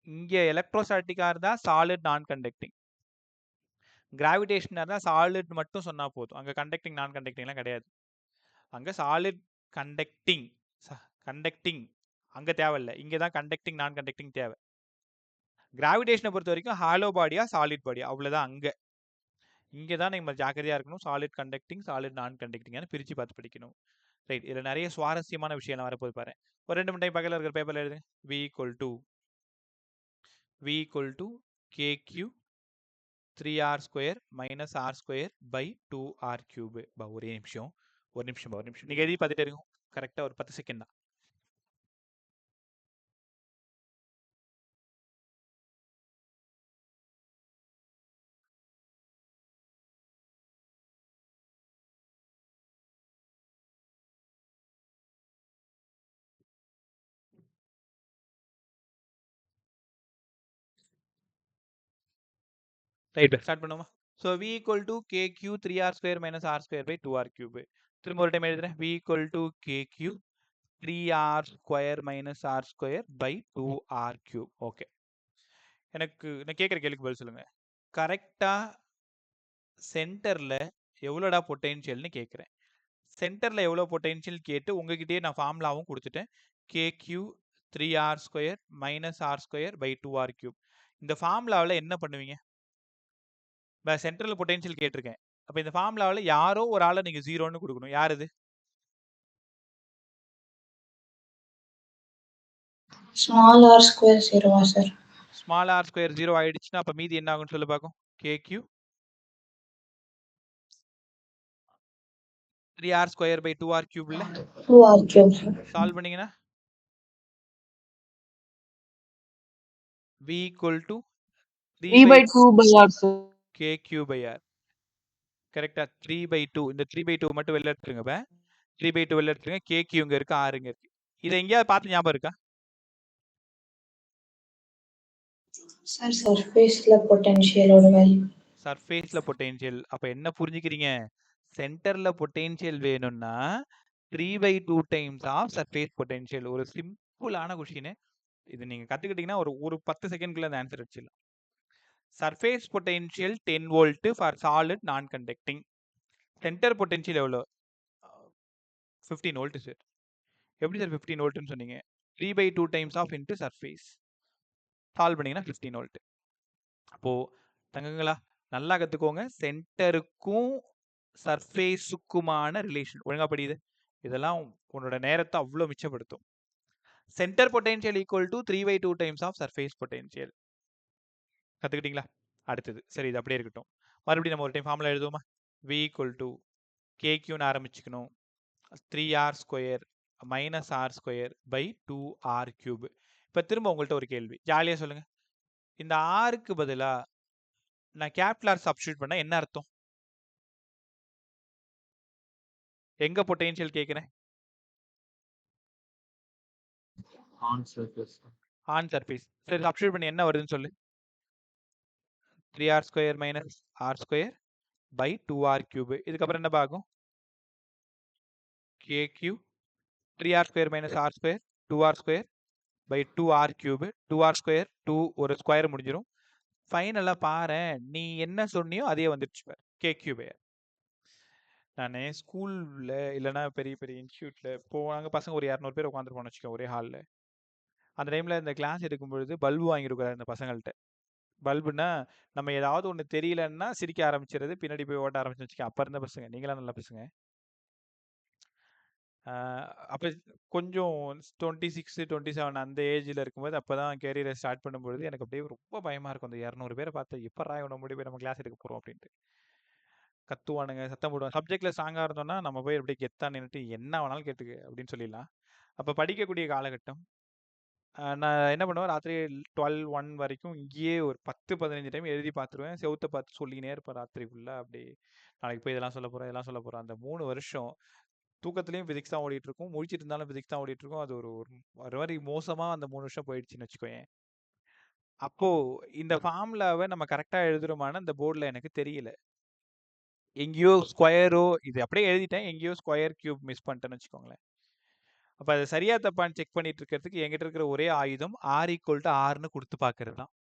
இங்க எலக்ட்ரோஸ்டாட்டிக்கா இருந்தா சாலிட் நான் கண்டக்டிங், கிராவிடேஷனா இருந்தா சாலிட் மட்டும் சொன்னா போதும். அங்க கண்டக்டிங் நான் கண்டக்டிங்லாம் கிடையாது. அங்க சாலிட் கண்டக்டிங் கண்டக்டிங் அங்க தேவையில்லை. இங்க தான் கண்டக்டிங் நான் கண்டக்டிங் தேவை. கிராவிடேஷனை பொறுத்த வரைக்கும் ஹாலோ பாடியா சாலிட் பாடியா அவ்வளவுதான். இங்க தான் நம்ம ஜாக்கிரதையா இருக்கணும். Solid conducting solid non conducting பிரிச்சு பார்த்து படிக்கணும். ரைட். இதுல நிறைய சுவாரஸ்யமான விஷயம் வரப்போது பாரு. ஒரு 2 3 டைம் பக்கத்துல இருக்கிற பேப்பர்ல எழுதுங்க. V equal to KQ 3r square minus r square by 2r cube. ஒரே நிமிஷம் நீங்க எழுதி பார்த்துட்டே இருக்கும். கரெக்டா ஒரு 10 செகண்ட் தான். ரைட், ஸ்டார்ட் பண்ணுவோமா? So V equal to KQ 3r square minus r square by 2r cube. திரும்ப ஒரு டைம் எழுதுறேன். V equal to KQ 3r square minus r square by 2r cube. Okay, எனக்கு நான் கேட்குற கேள்விக்கு பதில் சொல்லுங்க. கரெக்டா சென்டர்ல எவ்வளோடா பொட்டென்ஷியல்னு கேட்குறேன். சென்டர்ல எவ்வளோ பொட்டென்ஷியல் கேட்டு உங்ககிட்டயே நான் ஃபார்முலாவும் கொடுத்துட்டேன். KQ 3r square minus r square by 2r cube. இந்த ஃபார்முலாவில் என்ன பண்ணுவீங்க? சென்டர்ல பொட்டென்ஷியல் கேட்டிருக்கேன். அப்ப இந்த ஃபார்முலாவில் யாரோ ஒரு ஆளை நீங்க ஜீரோன்னு கொடுக்கணும். யார் இது? ஸ்மால் ஆர் ஸ்கொயர் ஜீரோவா sir? Small R square zero ஆயிடுச்சுன்னா அப்ப மீதி என்ன ஆகும்னு சொல்லி பார்க்கும். KQ 3r square by 2r கியூப்ல 2r கியூப் சால்வ் பண்ணீங்கன்னா V equal to 3 by 2 by r sir. KQ by R. கரெக்டா? 3 by 2. இந்த 3 by 2 மட்டும் வெளில எடுத்துருங்க. 3 by 2 வெளில எடுத்துருங்க. KQ இங்க இருக்கு, R இங்க இருக்கு. இதை எங்கேயாவது பார்த்து ஞாபகம் இருக்கா? சார் சர்ஃபேஸ்ல பொட்டன்ஷியலோட வேல்யூ. சர்ஃபேஸ்ல பொட்டென்ஷியல். அப்ப என்ன புரிஞ்சுக்கிறீங்க? சென்டர்ல பொட்டென்ஷியல் வேணும்னா 3 by 2 times of surface potential. ஒரு சிம்பிளான கொஸ்டின். இது நீங்க கத்துக்கிட்டீங்கன்னா ஒரு 10 செகண்ட்குள்ள அந்த ஆன்சர் வச்சிடலாம். Surface potential 10 volt for solid non conducting. Centre potential எவ்வளோ? 15 வோல்ட் சார். எப்படி சார் 15 வோல்ட்னு சொன்னீங்க? 3 by 2 times of into surface. Solve பண்ணீங்கன்னா 15 வோல்ட். அப்போ தங்கங்களா நல்லா கத்துக்கோங்க. சென்டருக்கும் சர்ஃபேஸுக்குமான ரிலேஷன் ஒழுங்கா படியுது. இதெல்லாம் உன்னோட நேரத்தை அவ்வளோ மிச்சப்படுத்தும். Centre potential equal to 3 by 2 times of surface potential. கத்துக்கிட்டீங்களா? அடுத்தது சரி, இது அப்படியே இருக்கட்டும். மறுபடியும் நம்ம ஒரு டைம் ஃபார்முலா எழுதுவோமா? V ஈக்குவல் டு KQன்னு ஆரம்பிச்சுக்கணும். 3r square minus r square by 2r cube. இப்போ திரும்ப உங்கள்கிட்ட ஒரு கேள்வி, ஜாலியாக சொல்லுங்க. இந்த ஆருக்கு பதிலா நான் கேபிட்டல் ஆர் சப்ஸ்டியூட் பண்ணா என்ன அர்த்தம்? எங்க பொட்டென்ஷியல் கேட்குறேன்? On surface. On surface. சரி, சப்ஸ்டியூட் பண்ணி என்ன வருதுன்னு சொல்லு. 3r square minus r square by 2r cube. இதுக்கப்புறம் என்ன ஆகும்? KQ 3r square minus r square 2r square by 2r cube. 2r square 2 ஒரு ஸ்கொயர் முடிஞ்சிடும். ஃபைனலா பாரு, நீ என்ன சொன்னியோ அதே வந்துருச்சு பாரு, KQ பை R. நான் ஸ்கூல்ல இல்லைன்னா பெரிய பெரிய இன்ஸ்டியூட்ல போவாங்க பசங்க, ஒரு 200 பேர் உட்காந்துருப்போம்னு வச்சுக்கோங்க ஒரே ஹாலில். அந்த டைம்ல இந்த கிளாஸ் எடுக்கும் பொழுது பல்பு வாங்கியிருக்கிறாரு இந்த பசங்கள்கிட்ட. பல்புனா நம்ம ஏதாவது ஒன்று தெரியலன்னா சிரிக்க ஆரம்பிச்சிருது, பின்னாடி போய் ஓட்ட ஆரம்பிச்சு வச்சுக்க. அப்போ இருந்த பசங்க, நீங்களாம் நல்ல பசங்க. அப்போ கொஞ்சம் 26, 27 அந்த ஏஜில் இருக்கும்போது அப்போ தான் கேரியரை ஸ்டார்ட் பண்ணும்பொழுது எனக்கு அப்படியே ரொம்ப பயமாக இருக்கும். அந்த 200 பேரை பார்த்து எப்படா இவனை முடிவு நம்ம கிளாஸ் எடுக்க போகிறோம் அப்படின்ட்டு கத்துவானுங்க, சத்தம் போடுவாங்க. சப்ஜெக்டில் ஸ்ட்ராங்காக இருந்தோம்னா நம்ம போய் அப்படியே கெத்தா நின்றுட்டு என்ன வேணாலும் கேட்டுக்க அப்படின்னு சொல்லிடலாம். அப்போ படிக்கக்கூடிய காலகட்டம். நான் என்ன பண்ணுவேன், ராத்திரி 12, 1 வரைக்கும் இங்கேயே ஒரு 10, 15 டைம் எழுதி பார்த்துருவேன். செவுத்த பார்த்து சொல்லினே இருப்பேன் ராத்திரி ஃபுல்லாக. அப்படி நாளைக்கு போய் இதெல்லாம் சொல்ல போகிறேன், இதெல்லாம் சொல்ல போகிறேன். அந்த 3 வருஷம் தூக்கத்துலேயும் ஃபிசிக்ஸ் தான் ஓடிட்டு இருக்கும், முழிச்சிட்டு இருந்தாலும் ஃபிசிக்ஸ் தான் ஓடிட்டு இருக்கும். அது ஒரு ஒரு மாதிரி மோசமாக அந்த 3 வருஷம் போயிடுச்சுன்னு வச்சுக்கோயேன். அப்போ இந்த ஃபார்முலாவை நம்ம கரெக்டாக எழுதுறோமான்னு அந்த போர்டில் எனக்கு தெரியல. எங்கேயோ ஸ்கொயரோ இது அப்படியே எழுதிட்டேன், எங்கேயோ ஸ்கொயர் கியூப் மிஸ் பண்ணிட்டேன்னு வச்சுக்கோங்களேன். அப்போ அது சரியா தப்பான்னு செக் பண்ணிட்டு இருக்கிறதுக்கு என்கிட்ட இருக்கிற ஒரே ஆயுதம் ஆர் ஈக்குவல் டு ஆர்னு கொடுத்து பார்க்கறது தான்.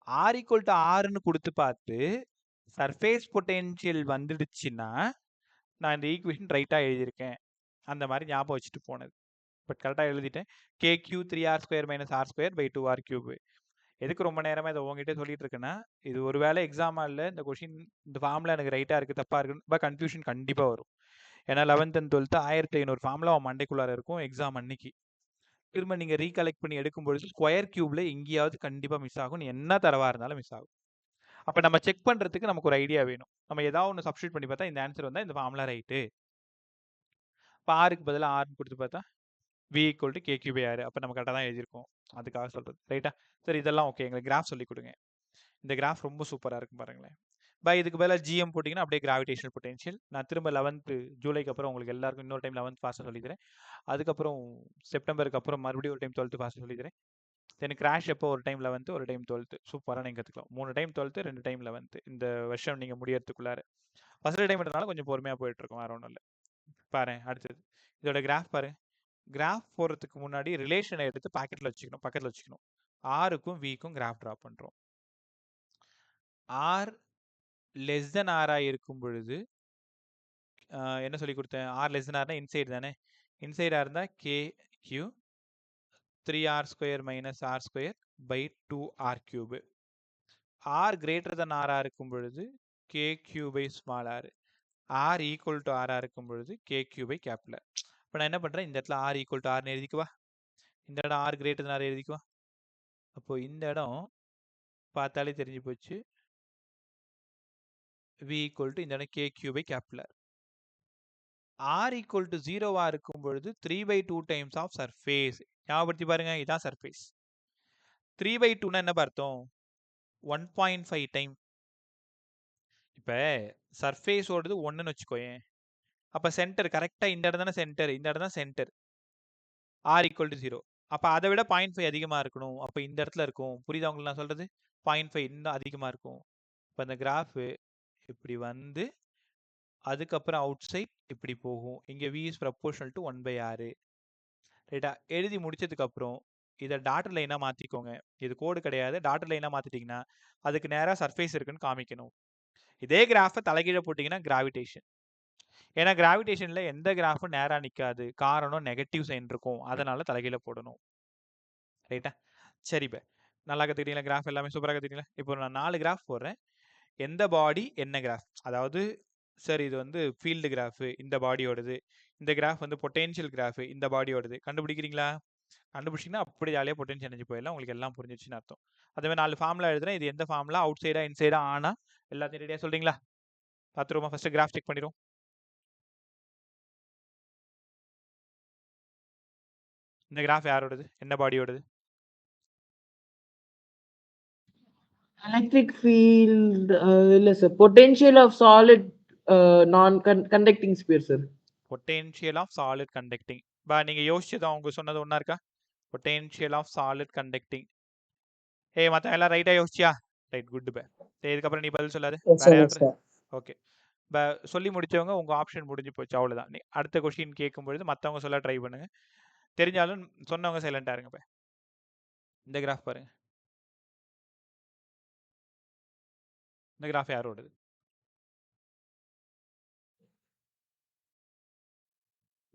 ஆர் ஈக்குவல் டு ஆர்னு கொடுத்து பார்த்து சர்ஃபேஸ் பொட்டென்ஷியல் வந்துடுச்சுன்னா நான் இந்த ஈக்குவேஷன் ரைட்டாக எழுதியிருக்கேன் அந்த மாதிரி ஞாபகம் வச்சுட்டு போனது. பட் கரெக்டாக எழுதிட்டேன். KQ 3r² - r² / 2r³ எதுக்கு ரொம்ப நேரமாக இதை உங்ககிட்ட சொல்லிட்டு இருக்கேன்னா, இது ஒரு வேளை எக்ஸாமா இல்லை இந்த கொஷின் இந்த ஃபார்முலா எனக்கு ரைட்டாக இருக்குது தப்பாக இருக்குன்னு ரொம்ப கன்ஃபியூஷன் கண்டிப்பாக வரும். ஏன்னா 11th and 12th 1500 ஃபார்முலா மண்டைக்குள்ளார இருக்கும் எக்ஸாம் அன்னைக்கு. திரும்ப நீங்கள் ரீகலெக்ட் பண்ணி எடுக்கும்பொழுது ஸ்கொயர் கியூப்ல எங்கேயாவது கண்டிப்பாக மிஸ் ஆகும். நீ என்ன தரவாக இருந்தாலும் மிஸ் ஆகும். அப்போ நம்ம செக் பண்ணுறதுக்கு நமக்கு ஒரு ஐடியா வேணும். நம்ம ஏதாவது ஒன்று சப்ஸ்டியூட் பண்ணி பார்த்தா இந்த ஆன்சர் வந்தால் இந்த ஃபார்முலா ரைட்டு. இப்போ ஆருக்கு பதிலாக ஆர்னு கொடுத்து பார்த்தா V = KQ/R. அப்போ நம்ம கரெக்டாக தான் எழுதியிருக்கோம். அதுக்காக சொல்கிறது ரைட்டா. சரி இதெல்லாம் ஓகே. எங்களுக்கு கிராஃப் சொல்லி கொடுங்க. இந்த கிராஃப் ரொம்ப சூப்பராக இருக்கும் பாருங்களேன். இதுக்கு பதிலாக GM போட்டிங்கன்னா அப்படியே கிராவிடேஷனல் பொட்டென்ஷியல். நான் திரும்ப 11th ஜூலைக்கு அப்புறம் உங்களுக்கு எல்லாருக்கும் இன்னொரு டைம் 11th ஃபாஸ்ட்டாக சொல்லித்தரேன். அதுக்கப்புறம் செப்டம்பருக்கு அப்புறம் மறுபடியும் ஒரு டைம் 12th ஃபாஸ்ட்டாக சொல்லித்தரேன். எனக்கு கிராஷ் எப்போ ஒரு டைம் 11th ஒரு டைம் 12th சூப்பராக நீங்கள் கற்றுக்கலாம். 3 டைம் 12th 2 டைம் 11th இந்த வருஷம் நீங்கள் முடியறதுக்குள்ளார. ஃபர்ஸ்ட் டைம்ன்றதுனால கொஞ்சம் பொறுமையாக போயிட்டுருக்கோம், வேறு ஒன்றும் இல்லை. பாரு அடுத்தது இதோட கிராஃப் பாரு. கிராஃப் போகிறதுக்கு முன்னாடி ரிலேஷனை எடுத்து பக்கத்தில் வச்சுக்கணும். ஆருக்கும் விக்கும் கிராஃப் ட்ரா பண்ணுறோம். ஆர் லெஸ் தென் ஆராக இருக்கும் பொழுது என்ன சொல்லி கொடுத்தேன், ஆர் லெஸ் தென் ஆர்னா இன்சைடு தானே. இன்சைடாக இருந்தால் KQ 3r² - r² / 2r³. R greater than ஆராக இருக்கும் பொழுது KQ/r. ஆர் ஈக்குவல் டு ஆராக இருக்கும் பொழுது KQ/R. இப்போ நான் என்ன பண்ணுறேன், இந்த இடத்துல ஆர் ஈக்குவல் டு ஆர்னு எழுதிக்குவா, இந்த இடம் ஆர் கிரேட்டர் தென் ஆர் எழுதிக்குவா. அப்போ இந்த இடம் பார்த்தாலே தெரிஞ்சு போச்சு. V = இந்த இடம் KQ/R. R = 0வா இருக்கும் பொழுது 3/2 டைம்ஸ் ஆஃப் சர்ஃபேஸ். ஞாபகப்படுத்தி பாருங்க, இதான் சர்ஃபேஸ். 3/2னா என்ன பார்த்தோம், 1.5 டைம். இப்போ சர்ஃபேஸோடது 1ன்னு வச்சுக்கோயேன். அப்போ சென்டர் கரெக்டாக இந்த இடம் தானே சென்டர், இந்த இடம் தான் சென்டர். R = 0. அப்போ அதை விட 0.5 அதிகமாக இருக்கணும். அப்போ இந்த இடத்துல இருக்கும். புரியுதா உங்களுக்கு நான் சொல்கிறது? 0.5 இன்னும் அதிகமாக இருக்கும். இப்போ அந்த கிராஃபு இப்படி வந்து அதுக்கப்புறம் அவுட் சைட் இப்படி போகும். இங்கே V is proportional to 1/R. ரைட்டா. எழுதி முடிச்சதுக்கப்புறம் இதை டாட்டர் லைனாக மாற்றிக்கோங்க. இது கோடு கிடையாது. டாட்டர் லைனாக மாற்றிட்டிங்கன்னா அதுக்கு நேராக சர்ஃபேஸ் இருக்குன்னு காமிக்கணும். இதே கிராஃபை தலைகீழ போட்டிங்கன்னா கிராவிடேஷன். ஏன்னா கிராவிடேஷனில் எந்த கிராஃபும் நேராக நிற்காது. காரணம் நெகட்டிவ் சைன் இருக்கும். அதனால தலைகீழ போடணும். ரைட்டா. சரி இப்போ நல்லா கற்றுக்கிட்டீங்களா? கிராஃப் எல்லாமே சூப்பராக கற்றுக்கிட்டீங்களா? இப்போ நான் 4 கிராஃப் போடுறேன். எந்த பாடி என்ன கிராஃப், அதாவது சார் இது வந்து ஃபீல்டு கிராஃபு இந்த பாடியோடது, இந்த கிராஃப் வந்து பொட்டென்ஷியல் கிராஃபு இந்த பாடியோடது. கண்டுபிடிக்கிறீங்களா? கண்டுபிடிச்சிங்கன்னா அப்படி ஜாலியாக பொட்டென்ஷியல் எனர்ஜி போயிடலாம். உங்களுக்கு எல்லாம் புரிஞ்சிச்சுன்னு அர்த்தம். அதேமாதிரி 4 ஃபார்முலா எழுதுறேன். இது எந்த ஃபார்முலா, அவுட் சைடா இன்சைடா ஆனா எல்லாத்தையும் ரெடியாக சொல்கிறீங்களா? பார்த்துருவோமா? ஃபஸ்ட்டு கிராஃப் செக் பண்ணிடுவோம். இந்த கிராஃப் யாரோடது, என்ன பாடியோடது? Electric field, இல்ல sir, potential of solid non conducting sphere sir. Potential of solid conducting. நீங்கள் யோசிச்சது அவங்க சொன்னது ஒன்றா இருக்கா? Potential of solid conducting. ஏய் மற்ற எல்லாம் ரைட்டாக யோசிச்சியா? ரைட், குட் பே. இதுக்கப்புறம் நீ பதில் சொல்லாது. ஓகே. சொல்லி முடிச்சவங்க உங்கள் ஆப்ஷன் முடிஞ்சு போச்சு, அவ்வளோதான். நீ அடுத்த கொஸ்டின் கேட்கும்பொழுது மற்றவங்க சொல்ல ட்ரை பண்ணுங்க. தெரிஞ்சாலும் சொன்னவங்க சைலண்டாக இருங்க. இப்போ இந்த கிராஃப் பாருங்க. இந்த கிராஃப் யாரோடது?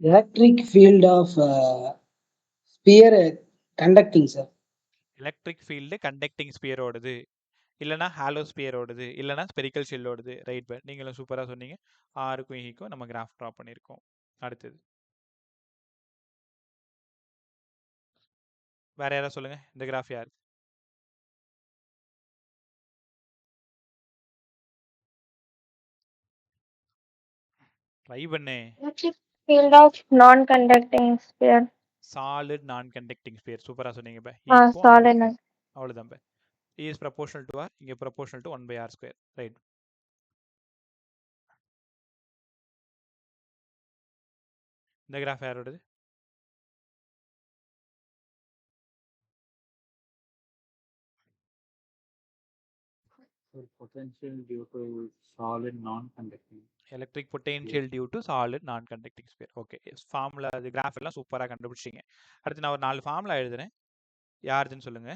Electric field of sphere conducting, sir. Electric field conducting ஸ்பியரோடது, இல்லைனா ஹாலோ ஸ்பியரோடது, இல்லைனா ஸ்பெரிக்கல் ஷெல்லோடது. ரைட் பே, நீங்களும் சூப்பராக சொன்னீங்க. ஆருக்கும் ஈக்கும் நம்ம கிராஃப் ட்ரா பண்ணியிருக்கோம். அடுத்தது வேற யாராவது சொல்லுங்க. இந்த கிராஃப் யார்? ட்ரை பண்ணு. Electric field of non-conducting sphere. Solid non conducting sphere. சூப்பரா சொன்னீங்க பே. Solid. அவ்வளவுதான் பே. E is proportional to R, இங்க proportional to 1 by R square. Right. இந்த கிராஃப் யாரோடது? Potential due to solid non-conducting. Electric potential due to solid non conducting sphere. Okay, formula அது graph எல்லாம் சூப்பராக கண்டுபிடிச்சிங்க. அடுத்து நான் ஒரு 4 ஃபார்முலா எழுதுறேன். யாருதுன்னு சொல்லுங்க.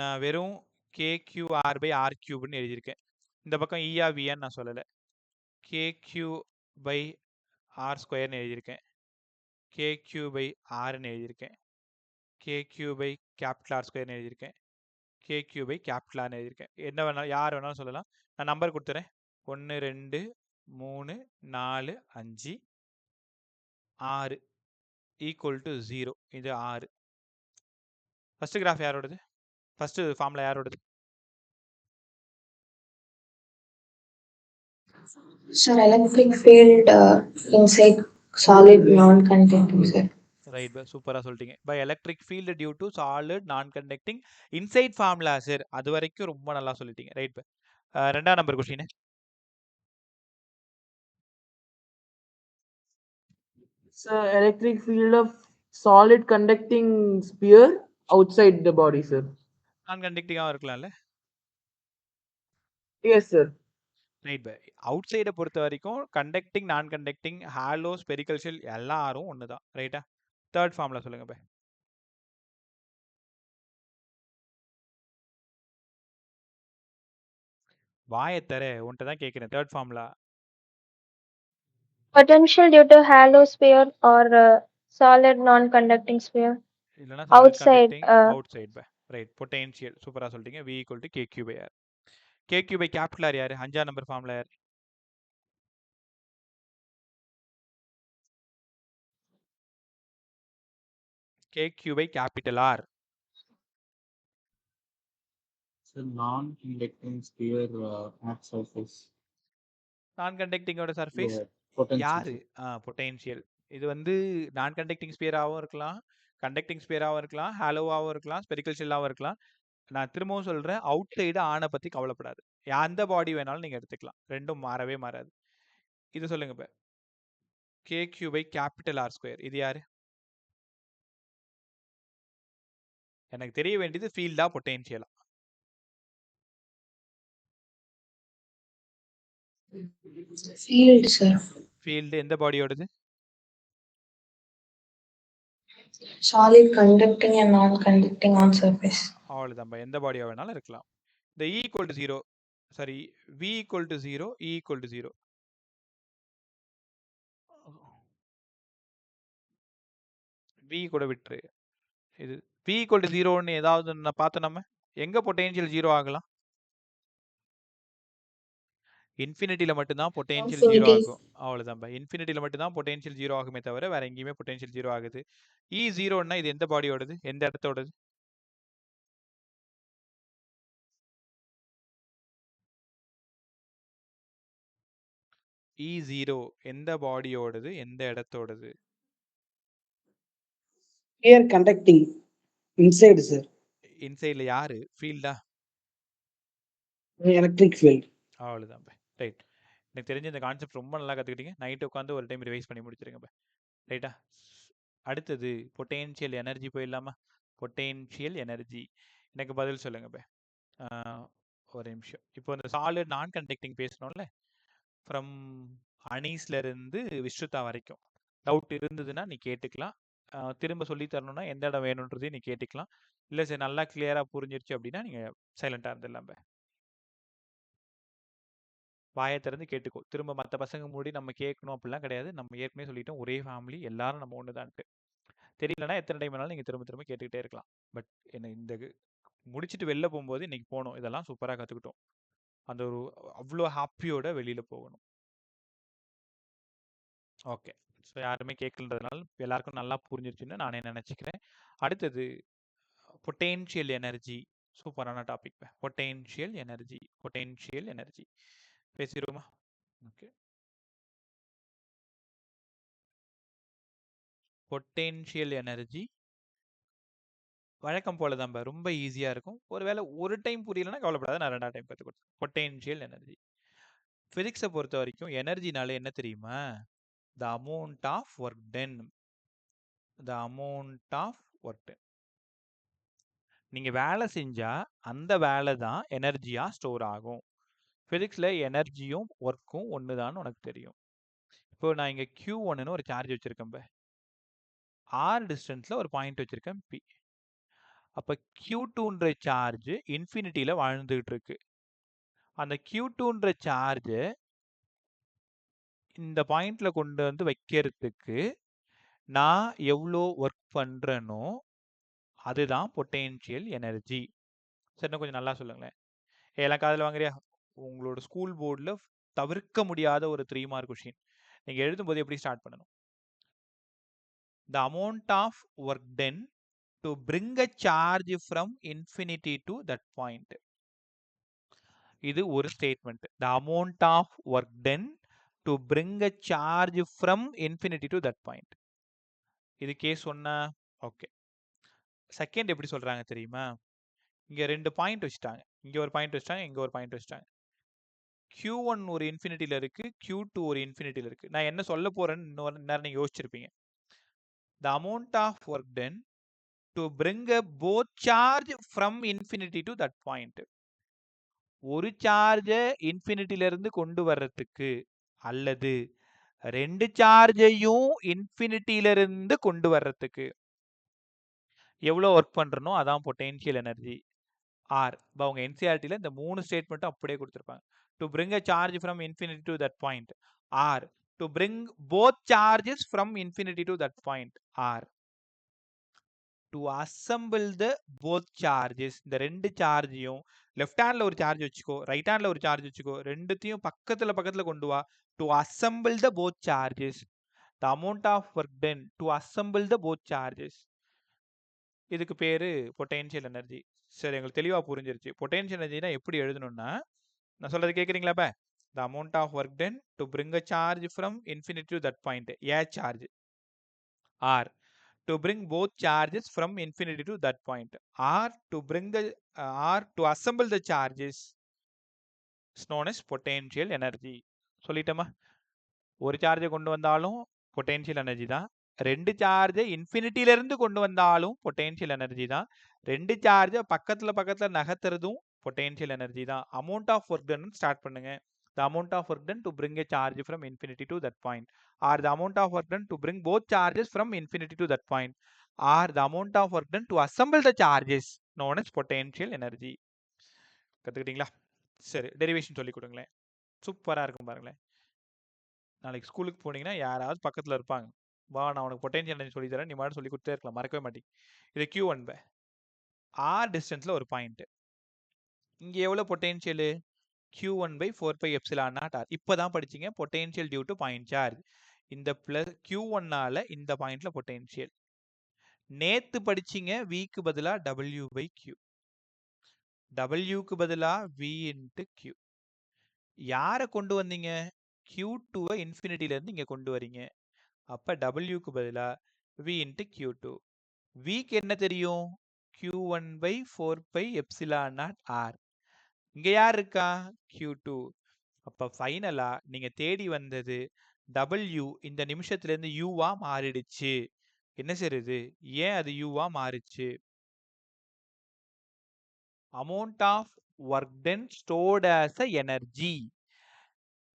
நான் வெறும் KQR by R cube எழுதியிருக்கேன். இந்த பக்கம் ER VN நான் சொல்லலை. KQ by R ஸ்கொயர்னு எழுதியிருக்கேன். KQ by Rன்னு எழுதியிருக்கேன். KQ by கேபிட்டல் R ஸ்கொயர்னு எழுதியிருக்கேன். KQ by கேபிட்டல் Rன்னு எழுதியிருக்கேன். என்ன வேணாலும் யார் வேணாலும் சொல்லலாம். நான் நம்பர் கொடுத்துறேன். 1 2 3 4 5 6 ஈக்குவல் டு 0. இது 6. ஃபர்ஸ்ட் கிராஃப் யாரோடது? ஃபர்ஸ்ட் ஃபார்முலா யாரோடது? Sir, electric field inside solid non-conducting, sir. Right by, சூப்பராக சொல்லிட்டீங்க. By electric field due to solid non conducting inside formula sir. அது வரைக்கும் ரொம்ப நல்லா சொல்லிட்டீங்க. Right by. 2ஆம் number question. Sir, electric field of solid conducting sphere outside the body, sir. நான் கண்டக்டிங்காக இருக்கலாம்ல? Yes, sir. Right bye. அவுட் சைடை பொறுத்த வரைக்கும் கண்டக்டிங் நான் கண்டக்டிங் ஹாலோ ஸ்பெரிக்கல் ஷெல் எல்லாரும் ஒன்று தான். ரைட்டா? தேர்ட் ஃபார்முலா சொல்லுங்க பை. வாயத்தர உன்கிட்ட தான் கேட்குறேன். Third formula. Potential due to halo sphere or solid non-conducting sphere. இல்லைனா solid Outside, conducting outside by. Right. Potential சூப்பராக சொல்லிட்டீங்க. V equal to KQ by R. KQ by capital R யார்? 5ஆம் number formula யார்? KQ by capital R. So non-conducting sphere at surface. நான் கண்டக்டிங்கோட surface Potential. யாரு? Potential. இது வந்து நான் கண்டக்டிங் ஸ்பியராகவும் இருக்கலாம், கண்டக்டிங் ஸ்பியராகவும் இருக்கலாம், ஹாலோவாகவும் இருக்கலாம், ஸ்பெரிக்கல் ஷெல்லாகவும் இருக்கலாம். நான் திரும்பவும் சொல்கிறேன், அவுட் சைடு ஆனை பற்றி கவலைப்படாது. எந்த பாடி வேணாலும் நீங்கள் எடுத்துக்கலாம். ரெண்டும் மாறவே மாறாது. இது சொல்லுங்க இப்போ. KQ by capital R square. இது யாரு? எனக்கு தெரிய வேண்டியது ஃபீல்டா பொட்டென்ஷியலா? Field, sir. ஃபீல்டு எந்த பாடியோடது? Solid conducting and non-conducting on surface. அவ்வளோதான். எந்த பாடியாக வேணாலும் இருக்கலாம். இந்த E equal to 0, sorry V equal to 0, E equal to 0. V கூட விட்டுரு. இது V ஈக்குவல் டு 0ன்னு ஏதாவது பார்த்து நம்ம எங்கே பொட்டென்ஷியல் 0 ஆகலாம்? இன்ஃபினிட்டியில் மட்டும்தான் பொட்டென்ஷியல் 0 Infinity. ஆகும். அவ்வளோதான். இன்ஃபினிட்டியில் மட்டும்தான் பொட்டென்ஷியல் 0 ஆகுமே தவிர வேற எங்கேயுமே பொட்டென்ஷியல் 0 ஆகுது. E 0ன்னா இது எந்த பாடியோடது? எந்த இடத்தோடது? E 0 எந்த பாடியோடது? எந்த இடத்தோடது? Sphere conducting inside, sir. இன்சைடில் யாரு? ஃபீல்டா? Electric field. அவ்வளோதான். ரைட். எனக்கு தெரிஞ்ச இந்த கான்செப்ட் ரொம்ப நல்லா கற்றுக்கிட்டீங்க. நைட்டு உட்காந்து ஒரு டைம் ரிவைஸ் பண்ணி முடிச்சிருங்க. ரைட்டா? அடுத்தது பொட்டென்ஷியல் எனர்ஜி போயிடலாமா? பொட்டென்ஷியல் எனர்ஜி எனக்கு பதில் சொல்லுங்க. ஒரு நிமிஷம். இப்போ இந்த சாலிட் நான் கண்டக்டிங் பேசணும்ல, ஃப்ரம் அனீஸ்ல இருந்து விஸ்ருதா வரைக்கும் டவுட் இருந்ததுன்னா நீ கேட்டுக்கலாம். திரும்ப சொல்லி தரணும்னா எந்த இடம் வேணுன்றதையும் நீ கேட்டுக்கலாம். இல்லை சார் நல்லா கிளியராக புரிஞ்சிருச்சு அப்படின்னா நீங்கள் சைலண்டாக இருந்துடலாம். வாயை திறந்து கேட்டுக்கோ. திரும்ப மற்ற பசங்க மூடி நம்ம கேட்கணும் அப்படிலாம் கிடையாது. நம்ம ஏற்கனவே சொல்லிட்டோம், ஒரே ஃபேமிலி, எல்லாரும் நம்ம ஒன்று தான்ட்டு. தெரியலனா எத்தனை டைம் வேணாலும் நீங்கள் திரும்ப திரும்ப கேட்டுக்கிட்டே இருக்கலாம். பட் என்ன இந்த முடிச்சுட்டு வெளில போகும்போது இன்னைக்கு போகணும், இதெல்லாம் சூப்பராக கற்றுக்கிட்டோம். அந்த ஒரு அவ்வளோ ஹாப்பியோட வெளியில் போகணும். ஓகே, ஸோ யாருமே கேட்கலன்றதுனால எல்லாருக்கும் நல்லா புரிஞ்சிருச்சுன்னு நானே நினச்சிக்கிறேன். அடுத்தது பொட்டென்ஷியல் எனர்ஜி. சூப்பரான topic. Potential energy. Potential energy பேசிடுவோமா? ஓகே. பொட்டென்ஷியல் எனர்ஜி வழக்கம் போல தான் ரொம்ப ஈஸியாக இருக்கும். ஒருவேளை ஒரு டைம் புரியலன்னா கவலைப்படாத, நான் 2வது டைம் கற்றுக் கொடுத்தேன். Potential energy. ஃபிசிக்ஸை பொறுத்த வரைக்கும் எனர்ஜினால என்ன தெரியுமா? The amount of work done. The amount of work done. நீங்கள் வேலை செஞ்சால் அந்த வேலை தான் எனர்ஜியாக ஸ்டோர் ஆகும். ஃபிசிக்ஸில் எனர்ஜியும் ஒர்க்கும் ஒன்று தான் உனக்கு தெரியும். இப்போ நான் இங்கே Q1ன்னு ஒரு சார்ஜ் வச்சுருக்கேன். R டிஸ்டன்ஸில் ஒரு பாயிண்ட் வச்சுருக்கேன் P. அப்போ Q2ன்ற சார்ஜ் இன்ஃபினிட்டியில் வாழ்ந்துகிட்டு இருக்கு. அந்த Q2ன்ற சார்ஜை இந்த பாயிண்ட்ல கொண்டு வந்து வைக்கிறதுக்கு நான் எவ்வளோ ஒர்க் பண்ணுறேனோ அதுதான் பொட்டென்ஷியல் எனர்ஜி. சரி, இன்னும் கொஞ்சம் நல்லா சொல்லுங்களேன். எல்லாம் காதில் வாங்குறியா? உங்களோட ஸ்கூல் போர்டில் தவிர்க்க முடியாத ஒரு 3 மார்க் கொஷின். நீங்கள் எழுதும்போது எப்படி ஸ்டார்ட் பண்ணணும்? The amount of work done to bring a charge from infinity to that point. இது ஒரு statement. The amount of work done to bring a charge from infinity to that point. இது case ஒன்னா? Okay. Second எப்படி சொல்றாங்க தெரியுமா? இங்க 2 point வச்சுட்டாங்க. இங்க ஒரு பாயிண்ட் வச்சுட்டாங்க, இங்க ஒரு பாயிண்ட் வச்சுட்டாங்க. Q1 ஒரு இன்ஃபினிட்டில இருக்கு, Q2 ஒரு இன்ஃபினிட்டில இருக்கு. நான் என்ன சொல்ல போறேன்னு இன்னொரு நேரம் நீங்க யோசிச்சிருப்பீங்க. The amount of work done to bring a both charge from infinity to that point. ஒரு சார்ஜை இன்ஃபினிட்டில இருந்து கொண்டு வர்றதுக்கு அல்லது 2 சார்ஜையும் இன்ஃபினிட்டில இருந்து கொண்டு வர்றதுக்கு எவ்வளோ ஒர்க் பண்றனோ அதான் பொட்டென்ஷியல் எனர்ஜி. ஆர் அவங்க என்சிஆர்டியில் இந்த 3 ஸ்டேட்மெண்ட்டும் அப்படியே கொடுத்துருப்பாங்க. To bring a charge from infinity to that point. Or to bring both charges from infinity to that point. Or to assemble the both charges. இந்த 2 சார்ஜையும் லெஃப்ட் ஹேண்ட்ல ஒரு சார்ஜ் வச்சுக்கோ, ரைட் ஹேண்ட்ல ஒரு சார்ஜ் வச்சுக்கோ, ரெண்டுத்தையும் பக்கத்துல கொண்டு வா. To assemble the both charges. The amount of work done to assemble the both charges. இதுக்கு பேரு பொட்டென்ஷியல் எனர்ஜி. சரி, எங்களுக்கு தெளிவா புரிஞ்சிருச்சு. பொட்டென்ஷியல் எனர்ஜினா எப்படி எழுதணும்னா, நான் சொல்றது கேக்குறீங்களா? the amount of work done to bring a charge from infinity to that point, a charge. Or to bring both charges from infinity to that point. Or to bring the or to assemble the charges is known as potential energy. சொல்லிட்டோமா? ஒரு சார்ஜை கொண்டு வந்தாலும் potential energy தான். 2 சார்ஜை இன்ஃபினிட்டில இருந்து கொண்டு வந்தாலும் potential energy தான். 2 சார்ஜை பக்கத்துல நகர்த்துறதும் பொட்டென்ஷியல் எனர்ஜி தான். Amount of work done start பண்ணுங்க. The amount of work done to bring a charge from infinity to that point. Or the amount of work done to bring both charges from infinity to that point. Or the amount of work done to assemble the charges known as potential energy. கத்துக்கிட்டீங்களா? சரி, derivation சொல்லி கொடுங்களேன். சூப்பரா இருக்கும் பாருங்களேன். நாளைக்கு ஸ்கூலுக்கு போனீங்கன்னா யாராவது பக்கத்தில் இருப்பாங்க. வா, நான் உனக்கு பொட்டென்ஷியல் எனர்ஜி சொல்லி தரேன், நீ மாதிரி சொல்லி கொடுத்தே இருக்கலாம், மறக்கவே மாட்டேங்க. இது Q1 R டிஸ்டன்ஸ்ல ஒரு பாயிண்ட். இங்க எவ்வளவு potential? Q1 by 4 pi epsilon naught R. இப்பதான் படிச்சீங்க potential due to point charge. இந்த பிளஸ் Q1 ஆல இந்த பாயிண்ட்ல பொட்டென்ஷியல். நேத்து படிச்சீங்க V க்கு பதிலா W by Q. W க்கு பதிலா V into Q. யாரை கொண்டு வந்தீங்க? Q2 இன்ஃபினிட்டில இருந்து இங்க கொண்டு வரீங்க. அப்ப W க்கு பதிலா V into Q2. V க்கு என்ன தெரியும்? Q1 by 4 pi epsilon naught R. இங்க யார் இருக்கா? Q2. அப்ப ஃபைனலா நீங்க தேடி வந்தது W இந்த நிமிஷத்துல இருந்து U-வா மாறிடுச்சு. என்ன செய்யுது? ஏன் அது U-வா மாறிச்சு? amount of work done stored as a energy.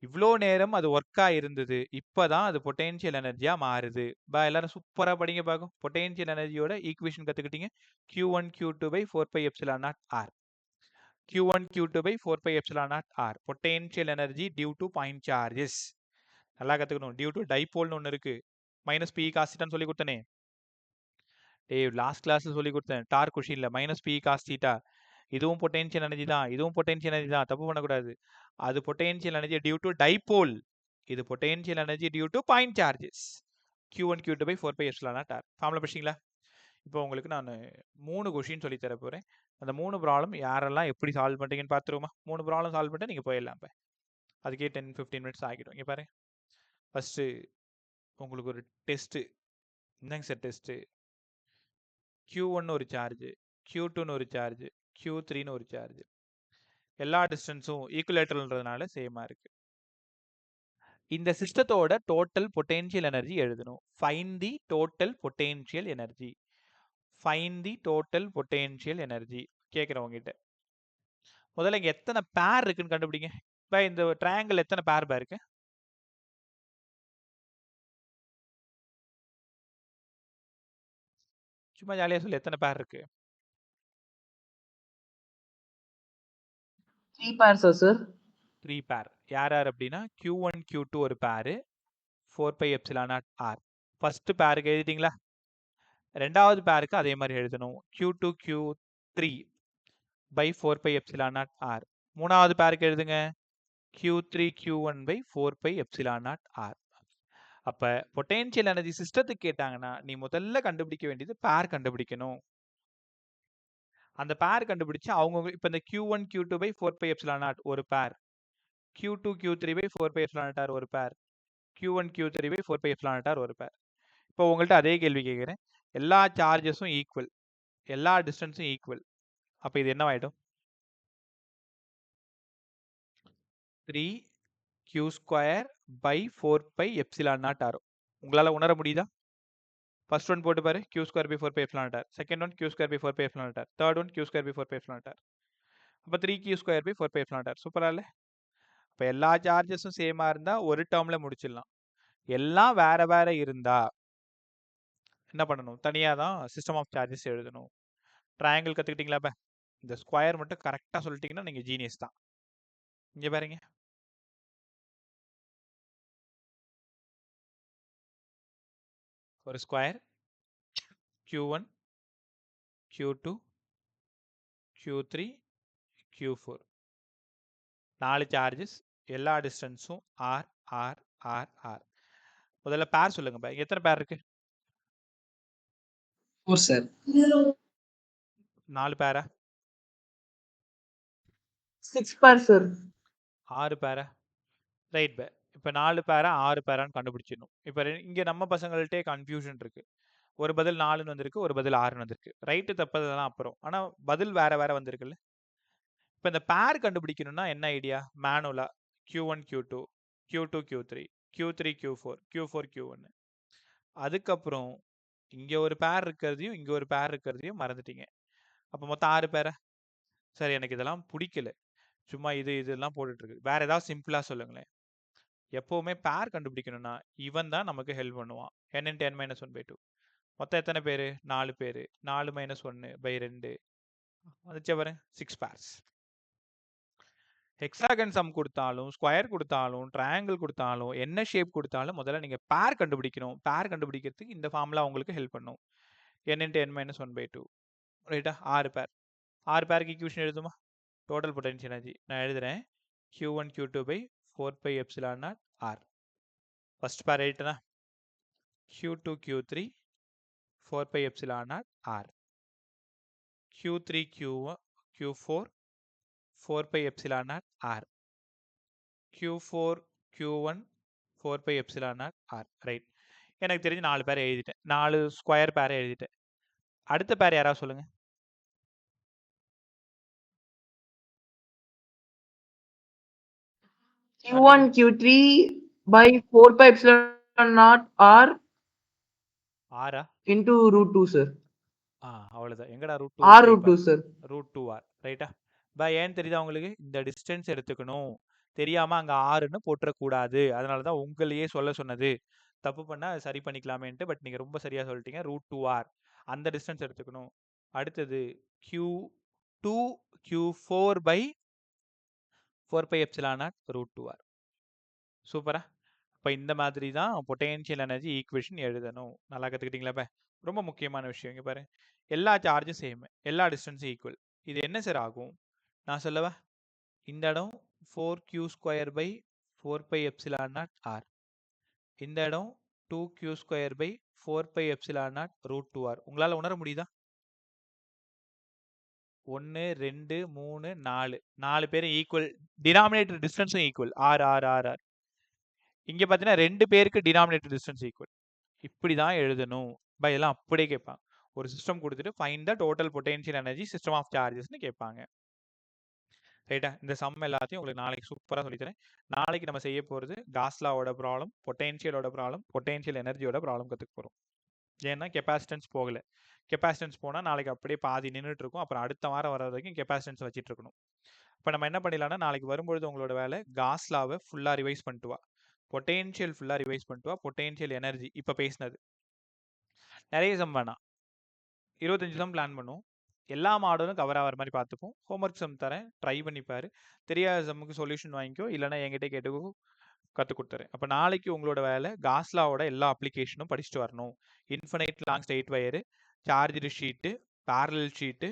இவ்வளோ நேரம் அது ஒர்க்கா இருந்தது, இப்பதான் அது பொட்டென்ஷியல் எனர்ஜியா மாறுது. எல்லாரும் சூப்பரா படிங்க பார்க்கும். பொட்டென்ஷியல் எனர்ஜியோட ஈக்குவேஷன் கத்துக்கிட்டீங்க. Q1 Q2 by 4 pi epsilon naught R. Q1 Q2 by 4 pi epsilon naught R. Potential energy due to point charges. நல்லா கத்துக்கணும். டியூ டு டைபோல்னு ஒன்று இருக்கு. மைனஸ் பி காஸ்டிட்டான்னு சொல்லி கொடுத்தனே. லாஸ்ட் கிளாஸ்ல சொல்லி கொடுத்தேன். டார்க் கொஷின்ல மைனஸ் பி காஸ்டிட்டா. இதுவும் பொட்டென்ஷியல் எனர்ஜி தான், இதுவும் பொட்டென்ஷியல் எனர்ஜி தான், தப்பு பண்ணக்கூடாது. அது potential energy due to dipole, இது potential energy due to point charges. Q1 Q2 by 4 pi epsilon naught R. Formula படிச்சிங்களா? இப்போ உங்களுக்கு நான் 3 கொஷின் சொல்லி தர போறேன். அந்த 3 ப்ராப்ளம் யாரெல்லாம் எப்படி சால்வ் பண்றீங்கன்னு பார்த்துருவோமா? 3 ப்ராப்ளம் சால்வ் பண்ணிட்டு நீங்க போயிடலாம் இப்ப. அதுக்கே 10-15 மினிட்ஸ் ஆகிடும். இங்க பாருங்க. ஃபர்ஸ்ட் உங்களுக்கு ஒரு டெஸ்ட். என்னங்க சார் டெஸ்ட்? Q1 ஒரு சார்ஜ், Q2 ஒரு சார்ஜ், Q3 ஒரு சார்ஜ். எல்லா டிஸ்டன்ஸும் ஈக்குவலேட்டர்ன்றதுனால சேமா இருக்கு. இந்த சிஸ்டத்தோட டோட்டல் பொட்டென்ஷியல் எனர்ஜி எழுதணும். ஃபைண்ட் தி டோட்டல் பொட்டென்ஷியல் எனர்ஜி. ஃபைண்ட் தி டோட்டல் பொட்டென்ஷியல் எனர்ஜி கேட்குறேன் உங்ககிட்ட. முதல்ல இங்க எத்தனை பேர் இருக்குன்னு கண்டுபிடிங்க. இப்போ இந்த ட்ரையாங்கிள் எத்தனை பேர் இருக்கு? சும்மா ஜாலியா சொல்லு, எத்தனை பேர் இருக்கு? 3 pairs, sir. 3 பேர். யார் யார் அப்படின்னா Q1 Q2 ஒரு பேரு, 4 pi epsilon naught R. First பேருக்கு எழுதிட்டீங்களா? ரெண்டாவது பேருக்கு அதே மாதிரி எழுதணும். Q2 Q3 by 4 pi epsilon naught R. மூணாவது பேருக்கு எழுதுங்க. Q3 Q1 by 4 pi epsilon naught R. அப்ப பொட்டென்ஷியல் எனர்ஜி சிஸ்டத்துக்கு கேட்டாங்கன்னா நீ முதல்ல கண்டுபிடிக்க வேண்டியது பேர் கண்டுபிடிக்கணும். அந்த பேர் கண்டுபிடிச்சு அவங்க இப்ப இந்த Q1 Q2 by 4 pi epsilon naught ஒரு பேர், Q2 Q3 by 4 pi epsilon naught R ஒரு பேர், Q1 Q3 by 4 pi epsilon naught R ஒரு பேர். இப்போ உங்கள்ட்ட அதே கேள்வி கேட்கிறேன். எல்லா சார்ஜஸும் ஈக்குவல், எல்லா டிஸ்டன்ஸும் ஈக்குவல். அப்ப இது என்னவாயிடும்? 3q square by 4 pi epsilon naught R. உங்களால உணர முடியுதா? ஃபர்ஸ்ட் ஒன் போட்டு பாரு, q square by 4 pi epsilon naught R. Second one q square by 4 pi epsilon naught R. Third one q square by 4 pi epsilon naught R. அப்ப 3q square by 4 pi epsilon naught R. சூப்பரா இல்ல? இப்ப எல்லா சார்ஜஸும் சேமா இருந்தா ஒரு டேர்ம்ல முடிச்சிடலாம். எல்லாம் வேற வேற இருந்தா என்ன பண்ணணும்? தனியா தான் சிஸ்டம் ஆஃப் சார்ஜஸ் எழுதணும். ட்ரையாங்கிள் கத்துக்கிட்டீங்களா? இப்ப இந்த ஸ்கொயர் மட்டும் கரெக்டா சொல்லிட்டீங்கன்னா நீங்க ஜீனியஸ் தான். இங்க பாருங்க, ஒரு square Q1 Q2 Q3 Q4 4 charges, எல்லா டிஸ்டன்ஸும் R R R R. முதல்ல பேர் சொல்லுங்க பா. எத்தனை பேர் இருக்கு? 4, sir. 4 பேரா? 6 pairs, sir. 6 பேரா? ரைட் பே. இப்ப 4 பேரா 6 பேரான்னு கண்டுபிடிச்சிடணும். இப்ப இங்க நம்ம பசங்கள்ட்டே கன்ஃபியூஷன் இருக்கு. ஒரு பதில் 4ன்னு வந்திருக்கு, ஒரு பதில் 6ன்னு வந்திருக்கு. ரைட்டு தப்பதெல்லாம் அப்புறம். ஆனா பதில் வேற வேற வந்திருக்குல்ல. இப்ப இந்த பேர் கண்டுபிடிக்கணும்னா என்ன idea? மேனுவலா Q1 Q2 Q2 Q3 Q3 Q4 Q4 Q1. அதுக்கப்புறம் இங்க ஒரு பேர் இருக்கிறதையும் இங்க ஒரு பேர் இருக்கிறதையும் மறந்துட்டீங்க. அப்ப மொத்தம் 6 பேரா? சரி, எனக்கு இதெல்லாம் பிடிக்கல. சும்மா இதெல்லாம் போட்டுட்டு இருக்கு. வேற ஏதாவது சிம்பிளா சொல்லுங்களேன். எப்பவுமே பேர் கண்டுபிடிக்கணும்னா இவன் தான் நமக்கு ஹெல்ப் பண்ணுவான். n into n minus 1/2. மொத்தம் எத்தனை பேரு? 4 பேரு. 4 minus 1/2 வந்துச்சா பாருங்க, 6 பேர்ஸ். ஹெக்ஸாகன் சம் கொடுத்தாலும், ஸ்கொயர் கொடுத்தாலும், ட்ரையாங்கிள் கொடுத்தாலும், என்ன ஷேப் கொடுத்தாலும் முதல்ல நீங்க பேர் கண்டுபிடிக்கணும். பேர் கண்டுபிடிக்கிறதுக்கு இந்த ஃபார்முலா உங்களுக்கு ஹெல்ப் பண்ணும். n into n minus 1/2. ரைட்டா? 6 பேர். 6 பேருக்கு ஈக்குவேஷன் எழுதுமா? டோட்டல் பொட்டன்ஷியல் எனர்ஜி நான் எழுதுறேன். Q1 Q2 by 4 pi epsilon naught R. First பேர் எழுதிட்டேனா? Q2 Q3 4 pi epsilon naught R. Q3 Q4 4 pi epsilon naught R. Q4 Q1 4 pi epsilon naught R. Right. எனக்கு தெரிஞ்சு 4 பேரை எழுதிட்டேன். 4 square பேரை எழுதிட்டேன். அடுத்த பேர் யாராவது சொல்லுங்க. Q1 Q3 by 4 pi epsilon naught R ஆரா? into root 2, sir. அவ்வளவுதான். எங்கடா root R root 2, sir. Root 2R. ரைட்டா? பை ஏன்னு தெரியுதா உங்களுக்கு? இந்த டிஸ்டன்ஸ் எடுத்துக்கணும். தெரியாம அங்க ஆறுன்னு போட்டுறக்கூடாது. அதனாலதான் உங்களையே சொல்ல சொன்னது. தப்பு பண்ணா சரி பண்ணிக்கலாமேன்ட்டு. பட் நீங்க ரொம்ப சரியா சொல்லிட்டீங்க. ரூட் 2R அந்த டிஸ்டன்ஸ் எடுத்துக்கணும். அடுத்தது Q2 Q4 by 4 pi epsilon naught root 2R. சூப்பரா? இப்ப இந்த மாதிரி தான் பொட்டென்ஷியல் எனர்ஜி ஈக்குவேஷன் எழுதணும். நல்லா கத்துக்கிட்டீங்களா? இப்ப ரொம்ப முக்கியமான விஷயம் இங்க பாரு. எல்லா சார்ஜும் சேம், எல்லா டிஸ்டன்ஸும் ஈக்குவல். இது என்ன சார் ஆகும்? நான் சொல்லவா? இந்த இடம் 4q square by 4 pi epsilon naught R. இந்த இடம் 2q²/4πε0√2r. உங்களால உணர முடியுதா? 1 2 3 4 4 பேரும் ஈக்குவல். டினாமினேட்டர் டிஸ்டன்ஸும் ஈக்குவல். r. இங்க பார்த்தீங்கன்னா 2 பேருக்கு டினாமினேட்டர் டிஸ்டன்ஸ் ஈக்குவல். இப்படி தான் எழுதணும். இதெல்லாம் அப்படியே கேட்பாங்க. ஒரு சிஸ்டம் கொடுத்துட்டு find the total potential energy system of சார்ஜஸ்னு கேட்பாங்க. ரைட்டா? இந்த சம் எல்லாத்தையும் உங்களுக்கு நாளைக்கு சூப்பரா சொல்லித்தரேன். நாளைக்கு நம்ம செய்ய போறது காஸ் லாவோட ப்ராப்ளம், பொட்டன்ஷியலோட ப்ராப்ளம், பொட்டன்ஷியல் எனர்ஜியோட ப்ராப்ளம் கத்துக்க போறோம். ஏன்னா கெப்பாசிட்டன்ஸ் போகல. கெப்பாசிட்டன்ஸ் போனா நாளைக்கு அப்படியே பாதி நின்னுட்டு இருக்கும். அப்புறம் அடுத்த வாரம் வர வரைக்கும் கெப்பாசிட்டன்ஸ் வச்சிட்டு இருக்கணும். இப்ப நம்ம என்ன பண்ணிடலாம்னா, நாளைக்கு வரும்பொழுது உங்களோட வேலை காஸ் லாவை ஃபுல்லா ரிவைஸ் பண்ணிட்டு வா. பொட்டன்ஷியல் ஃபுல்லா ரிவைஸ் பண்ணிட்டு வா. பொட்டன்ஷியல் எனர்ஜி இப்ப பேசினது. நிறைய சம் வேணாம். 25 சம் பிளான் பண்ணுவோம். எல்லா மாடலும் கவர் ஆகிற மாதிரி பார்த்துப்போம். ஹோம்ஒர்க் சம் தரேன், ட்ரை பண்ணிப்பாரு. தெரியாத சம்முக்கு சொல்யூஷன் வாங்கிக்கோ, இல்லைன்னா என்கிட்ட கேட்டுக்கோ, கற்றுக் கொடுத்துறேன். அப்போ நாளைக்கு உங்களோட வேலை காஸ்லாவோட எல்லா அப்ளிகேஷனும் படிச்சுட்டு வரணும். Infinite long straight wire, charged sheet, parallel sheet,